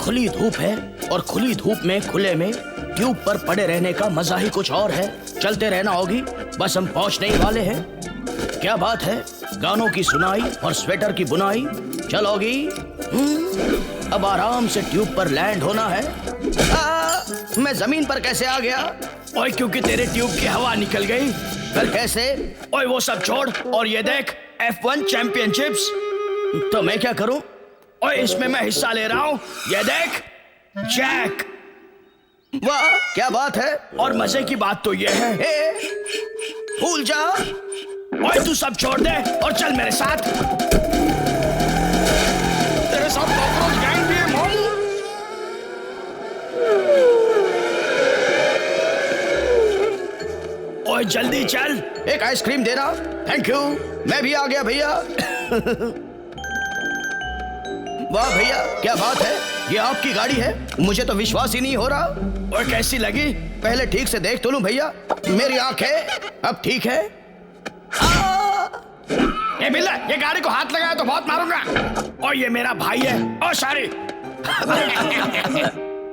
खुली धूप है और खुली धूप में खुले में ट्यूब पर पड़े रहने का मजा ही कुछ और है। चलते रहना होगी, बस हम पहुंचने ही वाले हैं। क्या बात है, गानों की सुनाई और स्वेटर की बुनाई। चलोगी? अब आराम से ट्यूब पर लैंड होना है। मैं जमीन पर कैसे आ गया? ओए क्योंकि तेरे ट्यूब की हवा निकल गई। फिर कैसे? ओए वो सब छोड़ और ये देख F1 चैंपियनशिप्स। तो मैं क्या करूं? ओए इसमें मैं हिस्सा ले रहा हूँ। ये देख जैक। वाह क्या बात है। और मजे की बात तो ये है, भूल जा। ओए तू सब छोड़ दे और चल मेरे साथ। तेरे साथ कॉकरोच गैंग भी है मामू। ओए जल्दी चल। एक आइसक्रीम देना। Thank you. मैं भी आ गया भैया। वाह भैया क्या बात है, ये आपकी गाड़ी है? मुझे तो विश्वास ही नहीं हो रहा। ओए कैसी लगी? पहले ठीक से देख तो लूं भैया। मेरी आंखें अब ठीक है। ये बिल्ला, ये गाड़ी को हाथ लगाया तो बहुत मारूंगा। और ये मेरा भाई है। ओ सॉरी।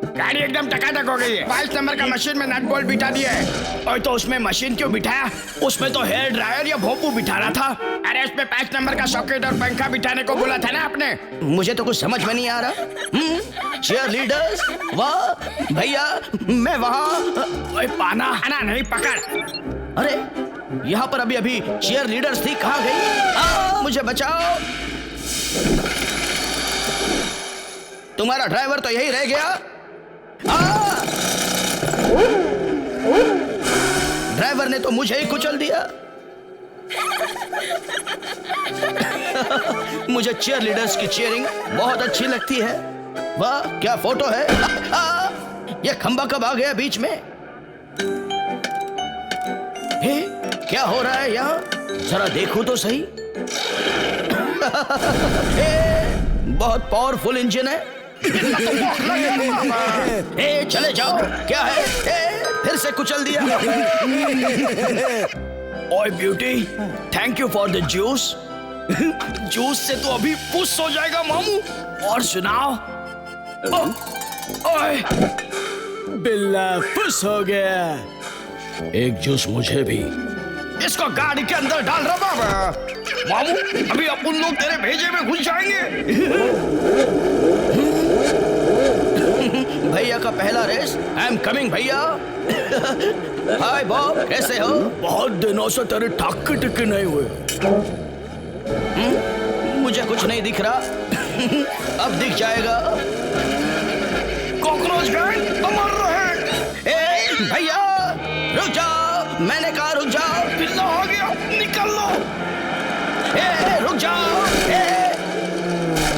गाड़ी एकदम टकाटक हो गई है। 22 नंबर का मशीन में नट बोल्ट बिठा दिया है। और तो उसमें मशीन क्यों बिठाया? उसमें तो हेयर ड्रायर या भोंपू बिठाना था। अरे उसमें 5 नंबर का सॉकेट और पंखा बिठाने को बोला था ना आपने। मुझे तो कुछ समझ में नहीं आ रहा। चीयर लीडर्स, वाह भैया मैं वहाँ। ओए पाना आना नहीं पकड़। अरे यहाँ पर अभी अभी चीयर लीडर्स थी, कहाँ गई? मुझे बचाओ। तुम्हारा ड्राइवर तो यही रह गया। ड्राइवर ने तो मुझे ही कुचल दिया। मुझे चीयर लीडर्स की चीयरिंग बहुत अच्छी लगती है। वाह क्या फोटो है। ये खंबा कब आ गया बीच में? हे, क्या हो रहा है यहाँ? जरा देखो तो सही। बहुत पावरफुल इंजन है। ए, चले जाओ। क्या है? फिर से कुचल दिया। ओए beauty, thank you for the juice. Juice से तो अभी पुश हो जाएगा मामू। और सुनाओ। ओए बिल्ला पुश हो गया। एक जूस मुझे भी। इसको गाड़ी के अंदर डाल रहा बाबा। मामू अभी अपन लोग तेरे भेजे में घुस जाएंगे। भैया का पहला रेस। आई एम कमिंग भैया। हाय बॉब, कैसे हो? बहुत दिनों से तेरे ठाक्के टिक्के नहीं हुए। मुझे कुछ नहीं दिख रहा। अब दिख जाएगा। कॉकरोच गैंग अमर रहे। भैया रुक जाओ, मैंने कहा रुक जाओ। बिल्ला हो गया, निकल लो। रुक जाओ।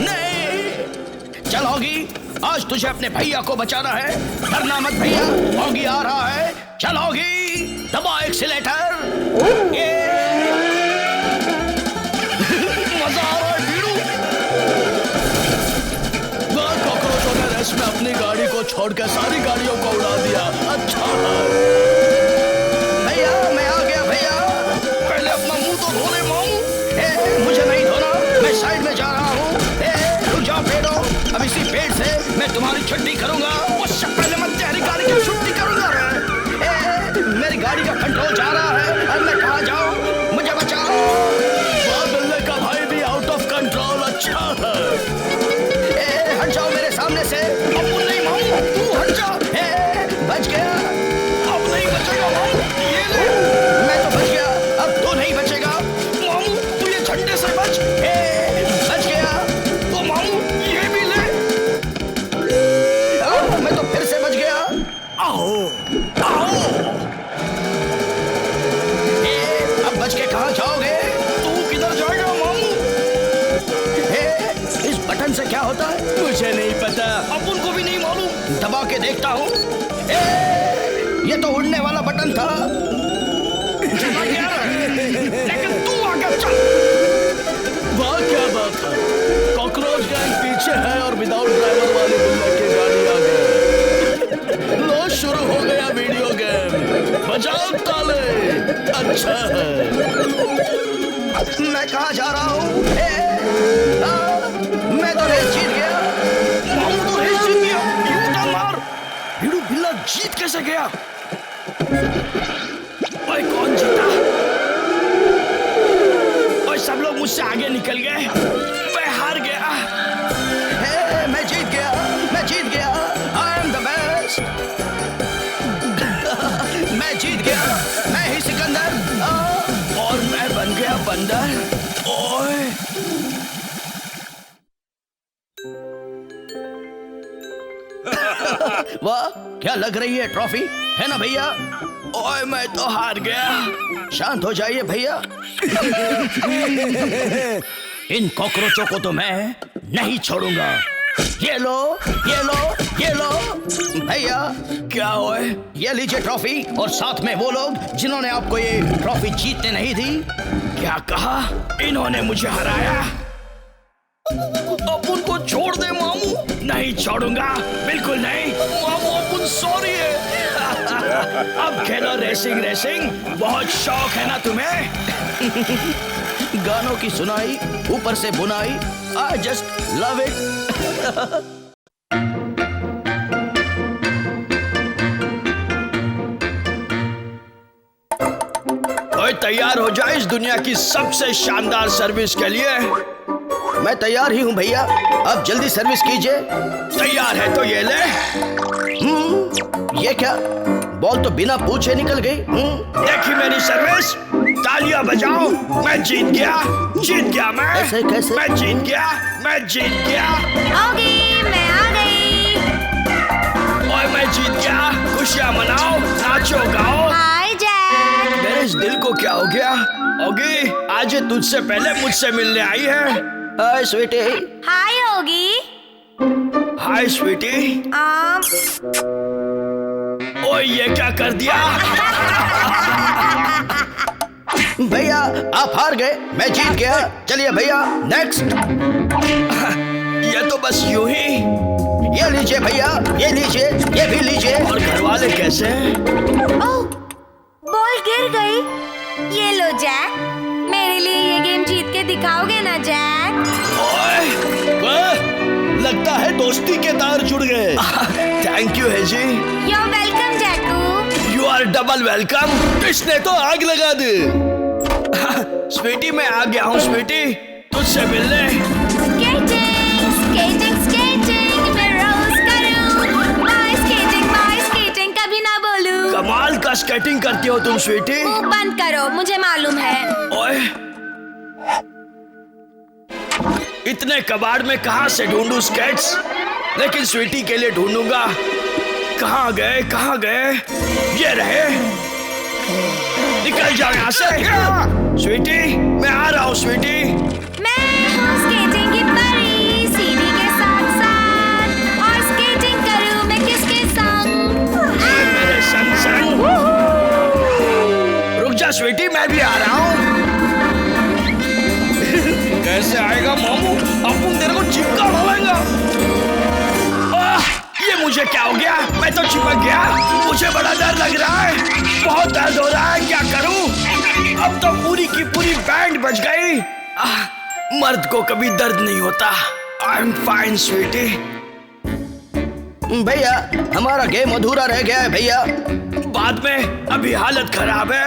नहीं चल होगी, आज तुझे अपने भैया को बचाना है। डरना मत भैया, होगी आ रहा है। चल होगी, दबा एक्सीलेटर। मजा आ रहा है वीरू। कॉकरोचों ने रेस में अपनी गाड़ी को छोड़कर सारी गाड़ियों को उड़ा दिया। अच्छा भैया मैं आ गया। भैया पहले अपना मुंह तो धो ले मामू। मुझे नहीं धोना, मैं साइड में जा रहा हूँ। रुक जाओ पेड़ो, अब इसी पेड़ से मैं तुम्हारी छुट्टी करूंगा। उससे पहले मैं तेरी गाड़ी की छुट्टी करूंगा। मेरी गाड़ी का कंट्रोल जा रहा है। अब मैं कहाँ जाऊँ? मुझे बचाओ। बिल्ले का भाई भी आउट ऑफ कंट्रोल। अच्छा है। हट जाओ मेरे सामने से। अब नहीं मामू, तू हट जा। बच गया। अब नहीं बचेगा मामू। ये ले। मैं तो बच गया, अब तू नहीं बचेगा। मामू तू ये झंडे से बच। बच गया। तो मामू ये भी ले। मैं तो फिर से बच गया। आओ आओ। अब बच के कहाँ जाओगे? तू किधर जाएगा मामू? इस बटन से क्या होता है? मुझे नहीं पता। अब उनको भी नहीं मालूम। दबा के देखता हूँ। ये तो उड़ने वाला बटन था। चला गया रे। लेकिन तू आगे चल। वाह क्या बात है, कॉकरोच गैंग पीछे है और विदाउट ड्राइवर वाली बिल्ला की गाड़ी आ गई। लो शुरू हो गया वीडियो गेम। बजाओ ताले। अच्छा है। मैं कहाँ जा रहा हूँ? मैं तो रेस जीत गया। मामू तो रेस जीत गया। गया। ओए कौन जीता? ओए सब लोग मुझसे आगे निकल गए, मैं हार गया। हे, मैं जीत गया, मैं जीत गया। I am the best. मैं जीत गया, मैं ही सिकंदर। और मैं बन गया बंदर। ओए वाह, क्या लग रही है ट्रॉफी, है ना भैया? ओए मैं तो हार गया। शांत हो जाइए भैया। इन कॉकरोचों को तो मैं नहीं छोड़ूंगा। ये लो, ये लो, ये लो। भैया क्या ओए? ये लीजिए ट्रॉफी, और साथ में वो लोग जिन्होंने आपको ये ट्रॉफी जीतने नहीं दी। क्या कहा? इन्होंने मुझे हराया। अब उनको छोड़ दे मामू। नहीं छोड़ूंगा, बिल्कुल नहीं मामू। अपन सॉरी है। अब खेलो रेसिंग रेसिंग, बहुत शौक है ना तुम्हें? गानों की सुनाई, ऊपर से बुनाई, आई जस्ट लव इट। ओए तैयार हो जाए इस दुनिया की सबसे शानदार सर्विस के लिए। मैं तैयार ही हूँ भैया, आप जल्दी सर्विस कीजिए। तैयार है तो ये ले। ये क्या, बॉल तो बिना पूछे निकल गई। देखी मेरी सर्विस, तालियां बजाओ। मैं जीत गया, जीत गया मैं। ऐसे कैसे? मैं जीत गया, मैं जीत गया। ओगी, मैं आ गई। ओए मैं जीत गया, खुशियां मनाओ, नाचो गाओ। हाय जैक। मेरे इस दिल को क्या हो गया? ओगी आज ये तुझसे पहले मुझसे मिलने आई है। हाय स्वीटी। हाय ओगी। हाय स्वीटी। ओए ये क्या कर दिया? भैया आप हार गए, मैं जीत गया। चलिए भैया नेक्स्ट। ये तो बस यूं ही। ये लीजिए भैया, ये लीजिए, ये भी लीजिए। और घर वाले कैसे हैं? ओह, बॉल गिर गई। ये लो जैक, मेरे लिए ये गेम जीत के दिखाओगे ना जैक? ओए वाह, लगता है दोस्ती के तार जुड़ गए। थैंक यू है जी। यू आर वेलकम जैकू। You are double welcome. इसने तो आग लगा दी। स्वीटी मैं आ गया हूँ स्वीटी, तुझसे मिलने। स्केटिंग, स्केटिंग, स्केटिंग, मैं रोज करूं। बाय स्केटिंग, कभी ना बोलूं। कमाल का स्केटिंग करती हो तुम स्वीटी। मुंह बंद करो, मुझे मालूम है। ओए इतने कबाड़ में कहां से ढूंढूं स्केट्स, लेकिन स्वीटी के लिए ढूंढूंगा। कहां गए, कहां गए? ये रहे। निकल जाओ यहाँ से। स्वीटी मैं आ रहा हूँ स्वीटी। मैं हूँ स्केटिंग की परी, सीढ़ी के साथ साथ। और स्केटिंग करूं मैं किसके संग? मेरे संग संग। रुक जा स्वीटी, मैं भी आ रहा हूँ। कैसे आएगा मामू? अपन तेरे को चिपका डालेगा। ये मुझे क्या हो गया? मैं तो चिपक गया। मुझे बड़ा डर लग रहा है, बहुत दर्द हो रहा है। क्या करूं? अब तो पूरी की पूरी बैंड बज गई। मर्द को कभी दर्द नहीं होता। I am fine sweetie. भैया हमारा गेम अधूरा रह गया है भैया। बाद में, अभी हालत खराब है।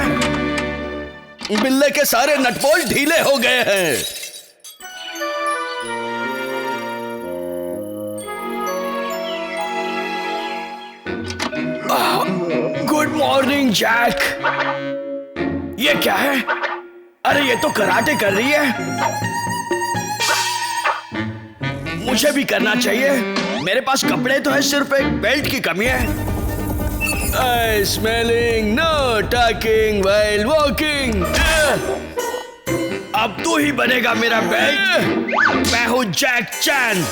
बिल्ले के सारे नटबोल्ट ढीले हो गए हैं। Good morning Jack. ये क्या है? अरे ये तो कराटे कर रही है। मुझे भी करना चाहिए। मेरे पास कपड़े तो है, सिर्फ एक बेल्ट की कमी है। Smelling, know talking while walking. अब तू ही बनेगा मेरा बेल्ट। मैं हूँ जैक चैन,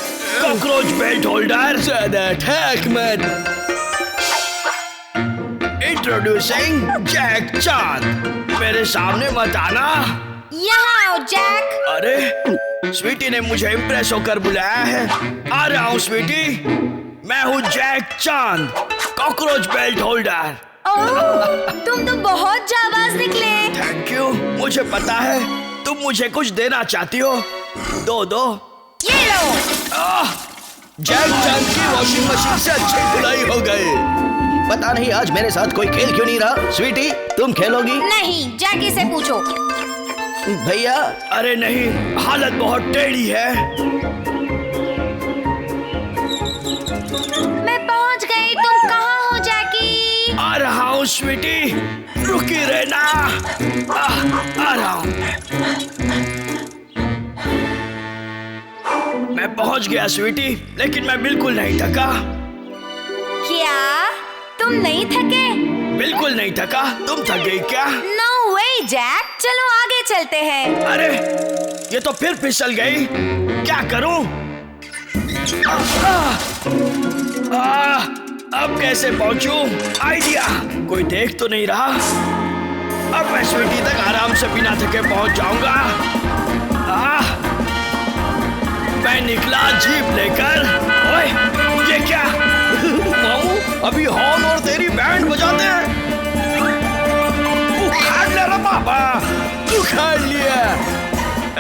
कॉकरोच बेल्ट होल्डर। ज्यादा ठैक मत। इंट्रोड्यूसिंग जैक चांद। मेरे सामने मत आना। यहाँ आओ जैक। अरे स्वीटी ने मुझे इम्प्रेस होकर बुलाया है। आ रहा हूँ स्वीटी। मैं हूँ जैक चांद, कॉकरोच बेल्ट होल्डर। ओह, तुम तो बहुत जाबाज निकले। Thank you. मुझे पता है तुम मुझे कुछ देना चाहती हो। दो दो। ये लो। आह! जैक चांद की वॉशिंग मशीन से अच्छी धुलाई हो गई। पता नहीं आज मेरे साथ कोई खेल क्यों नहीं रहा। स्वीटी तुम खेलोगी? नहीं, जैकी से पूछो। भैया अरे नहीं, हालत बहुत टेढ़ी है। मैं पहुंच गई, तुम कहाँ हो जैकी? आ रहा हूँ स्वीटी, रुकी रहना। आ रहा हूँ। मैं पहुंच गया स्वीटी, लेकिन मैं बिल्कुल नहीं थका। क्या तुम नहीं थके? बिल्कुल नहीं थका। तुम थक गई क्या? नो वे जैक, चलो आगे चलते हैं। अरे ये तो फिर फिसल गई, क्या करूं? अब कैसे पहुंचूं? आइडिया, कोई देख तो नहीं रहा। अब मैं स्वीटी तक आराम से बिना थके पहुंच जाऊंगा। मैं निकला जीप लेकर। ओए, ये क्या? मामू अभी हॉर्न और तेरी बैंड बजाते हैं। उखाड़ ले रहा बाबा, उखाड़ लिया।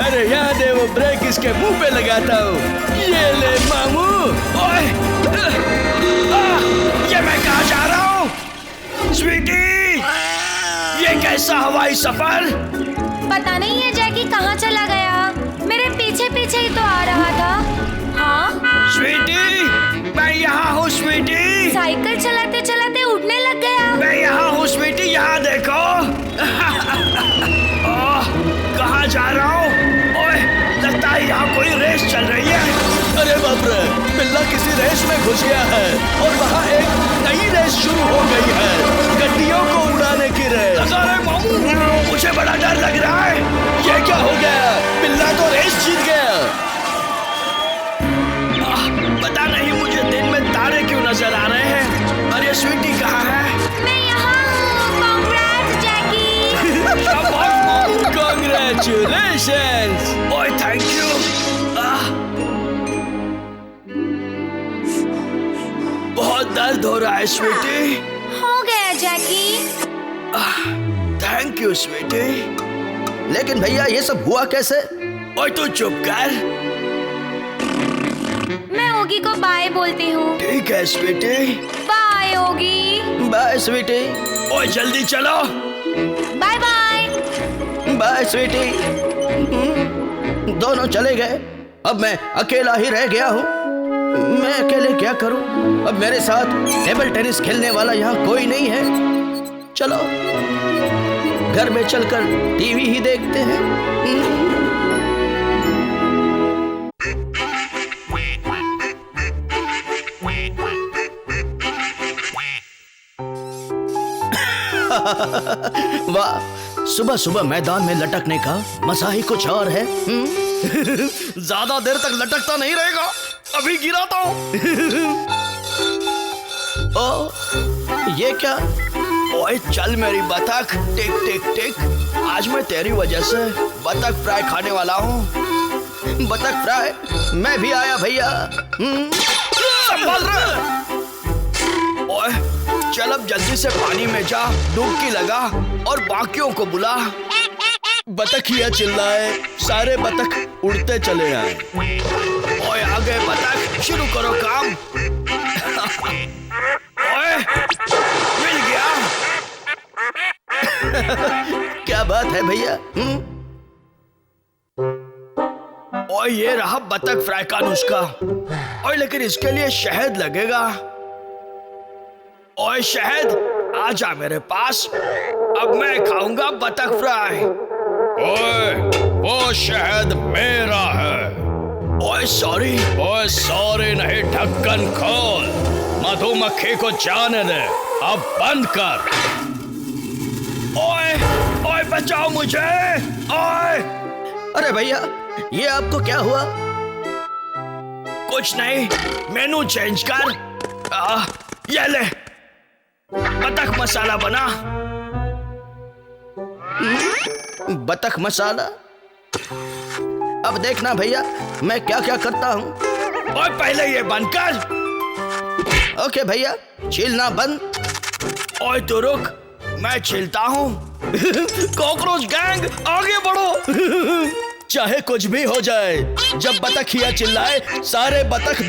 अरे याद है वो ब्रेक इसके मुंह पे लगाता हूँ। ये ले मामू। ओए, ये मैं कहाँ जा रहा हूँ? स्वीटी, ये कैसा हवाई सफर? पता नहीं है जैकी कहाँ चला गया। मेरे पीछे पीछे ही तो आ रहा था। हाँ स्वीटी, मैं यहाँ हूँ स्वीटी। साइकिल चलाते चलाते उड़ने लग गया। मैं यहाँ हूँ स्वीटी, यहाँ देखो। कहाँ जा रहा हूँ? ओए, लगता है यहाँ कोई रेस चल रही है। अरे बाप रे, बिल्ला किसी रेस में घुस गया है और वहाँ एक नई रेस शुरू हो गई है, गड्डियों को उड़ाने की रेस। अरे मामू, मुझे बड़ा डर लग रहा है। ये क्या हो गया? बिल्ला तो रेस जीत गया। पता नहीं मुझे दिन में तारे क्यों नजर आ रहे हैं। अरे स्वीटी कहाँ है? मैं यहाँ हूँ। Congrats Jackie. Congratulations! Boy, thank you. बहुत दर्द हो रहा है स्वीटी। हो गया जैकी। Thank you Sweety. लेकिन भैया ये सब हुआ कैसे? ओए तू चुप कर। मैं ओगी को बाय बोलती हूँ। ठीक है sweetie. Bye Oggy. Bye sweetie. ओए जल्दी चलो। Bye bye. Bye sweetie. दोनों चले गए। अब मैं अकेला ही रह गया हूँ। मैं अकेले क्या करूँ? अब मेरे साथ टेबल टेनिस खेलने वाला यहाँ कोई नहीं है। चलो घर में चलकर टीवी ही देखते हैं। वाह, सुबह सुबह मैदान में लटकने का मजा ही कुछ और है। ज्यादा देर तक लटकता नहीं रहेगा, अभी गिराता हूँ। ओ, ये क्या? ओए चल मेरी बतख, टिक टिक टिक। आज मैं तेरी वजह से बतख फ्राई खाने वाला हूँ। बतख फ्राई? मैं भी आया भैया। संभल रहे। ओए चल अब जल्दी से पानी में जा, डुबकी लगा और बाकियों को बुला। बतखिया चिल्लाए, सारे बतख उड़ते चले आए। ओए आ गए बतख, शुरू करो काम। ओए मिल गया। क्या बात है भैया? ओए ये रहा बतख फ्राई का नुस्खा। ओए लेकिन इसके लिए शहद लगेगा। ओए शहद आजा मेरे पास, अब मैं खाऊंगा बतख फ्राई। ओए वो शहद मेरा है। ओए सॉरी। ओए सॉरी नहीं, ढक्कन खोल, मधुमक्खी को जाने दे, अब बंद कर। ओए ओए बचाओ मुझे। ओए अरे भैया ये आपको क्या हुआ? कुछ नहीं, मेनू चेंज कर। ये ले बतख मसाला बना। बतख मसाला? अब देखना भैया मैं क्या क्या करता हूँ। ओए पहले ये बंद कर। ओके भैया, छीलना बंद। ओए तो रुक, मैं छिलता हूँ। कॉकरोच गैंग आगे बढ़ो। चाहे कुछ भी हो जाए, जब बतखिया चिल्लाए सारे बतख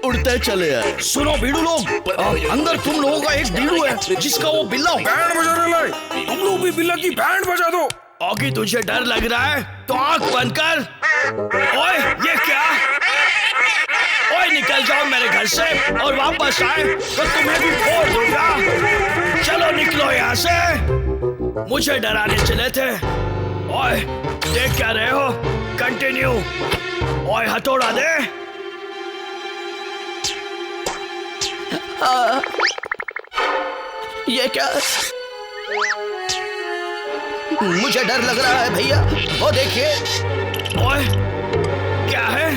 उड़ते चले आए। सुनो बीड़ू लोग, अंदर तुम लोगों का एक बीड़ू है जिसका वो बिल्ला बैंड बजाने लाए। तुम लोग भी बिल्ला की बैंड बजा दो। ऑगी तुझे डर लग रहा है तो आंख बंद कर। ओए ये क्या? ओए निकल जाओ मेरे घर से और वापस आए तो तुम्हें भी फोड़ दूंगा। चलो निकलो यहाँ से। मुझे डराने चले थे। ओए देख क्या रहे हो? कंटिन्यू। ओए हथौड़ा दे। ये क्या? मुझे डर लग रहा है भैया, वो देखिए। ओए क्या है?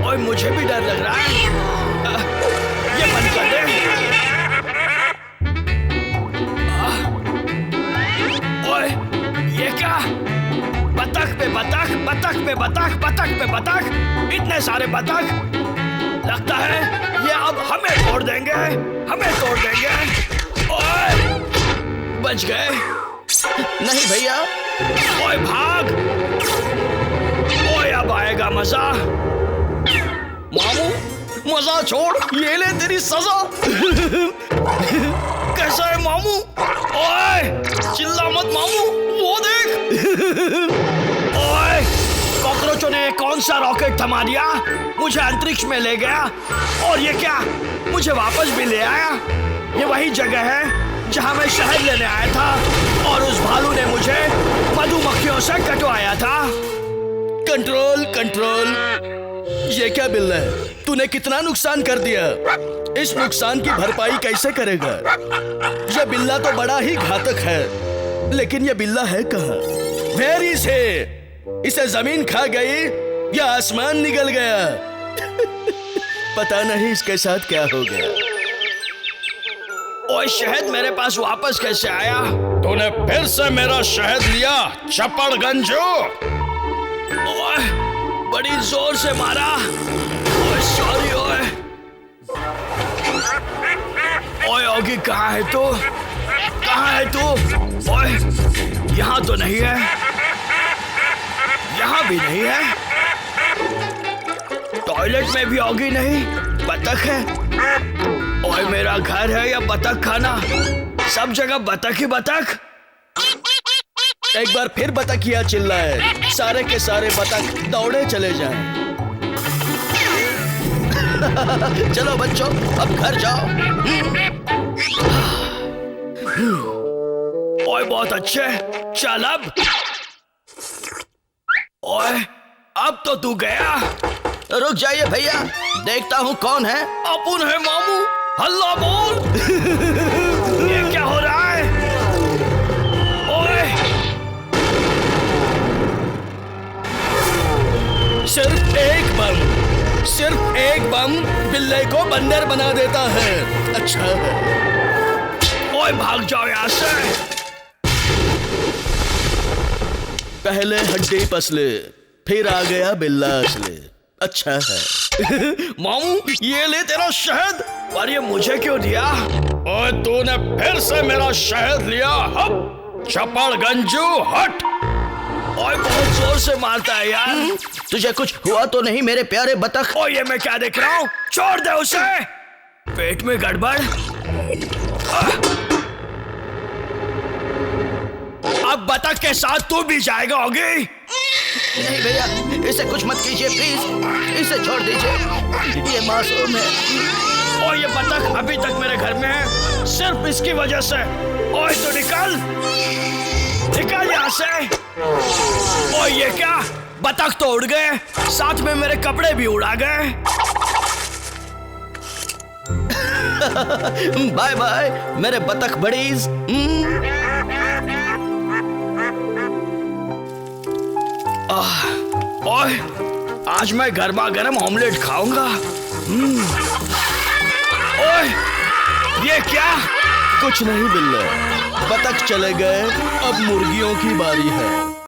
ओए मुझे भी डर लग रहा है। ये बंद कर दे। ओए ये क्या? बतख पे बतख, बतख पे बतख, बतख पे बतख, इतने सारे बतख। लगता है ये अब हमें तोड़ देंगे, हमें तोड़ देंगे। ओए बच गए। नहीं भैया। ओए भाग। ओए अब आएगा मजा। मामू मजा छोड़, ये ले तेरी सजा। कैसा है मामू? ओए चिल्ला मत मामू, वो देख। ओए कॉकरोचों ने कौन सा रॉकेट थमा दिया, मुझे अंतरिक्ष में ले गया। और ये क्या, मुझे वापस भी ले आया। ये वही जगह है जहां मैं शहद लेने आया था और उस भालू ने मुझे मधुमक्खियों से कटवाया था। Control control. ये क्या बिल्ला है? तूने कितना नुकसान कर दिया? इस नुकसान की भरपाई कैसे करेगा? यह बिल्ला तो बड़ा ही घातक है, लेकिन यह बिल्ला है कहाँ? Where is he? इसे जमीन खा गई या आसमान निगल गया? पता नहीं इसके साथ क्या हो गया। ओए शहद मेरे पास वापस कैसे आया? तूने फिर से मेरा शहद लिया, चपड़ गंजू। ओए बड़ी जोर से मारा। ओए सॉरी। ओए ओए ऑगी कहाँ है तू? कहाँ है तू? ओए यहाँ तो नहीं है, यहाँ भी नहीं है, टॉयलेट में भी ऑगी नहीं, बतख है। ओए मेरा घर है या बतख खाना? सब जगह बतख ही बतख। एक बार फिर बतखिया चिल्लाए, सारे के सारे बतख दौड़े चले जाएं। चलो बच्चों अब घर जाओ। ओए बहुत अच्छे, चल अब। ओए अब तो तू गया। रुक जाइए भैया, देखता हूँ कौन है। अपुन है मामू, हल्ला बोल। ये क्या हो रहा है? ओए सिर्फ एक बम बिल्ले को बंदर बना देता है। अच्छा है। ओए भाग जाओ यहाँ से। पहले हड्डी पसले, फिर आ गया बिल्ला असले। अच्छा है। मामू ये ले तेरा शहद। पर ये मुझे क्यों दिया? ओए तूने फिर से मेरा शहद लिया, चपड़ गंजू हट। ओए बहुत जोर से मारता है यार। तुझे कुछ हुआ तो नहीं मेरे प्यारे बतख? ओए ये मैं क्या देख रहा हूँ? छोड़ दे उसे। पेट में गड़बड़। अब बतख के साथ तू भी जाएगा होगी। नहीं भैया, इसे कुछ मत कीजिए प्लीज, इसे छोड़ दीजिए, ये मासूम है। और ये बतख अभी तक मेरे घर में है सिर्फ इसकी वजह से। ओए तो निकल यहाँ से। ओए ये क्या, बतख तो उड़ गए, साथ में मेरे कपड़े भी उड़ा गए। बाय बाय मेरे बतख बड़ीज। ओए आज मैं गर्मा गर्म ऑमलेट खाऊंगा। ओए ये क्या? कुछ नहीं बिल्ला, बतख चले गए, अब मुर्गियों की बारी है।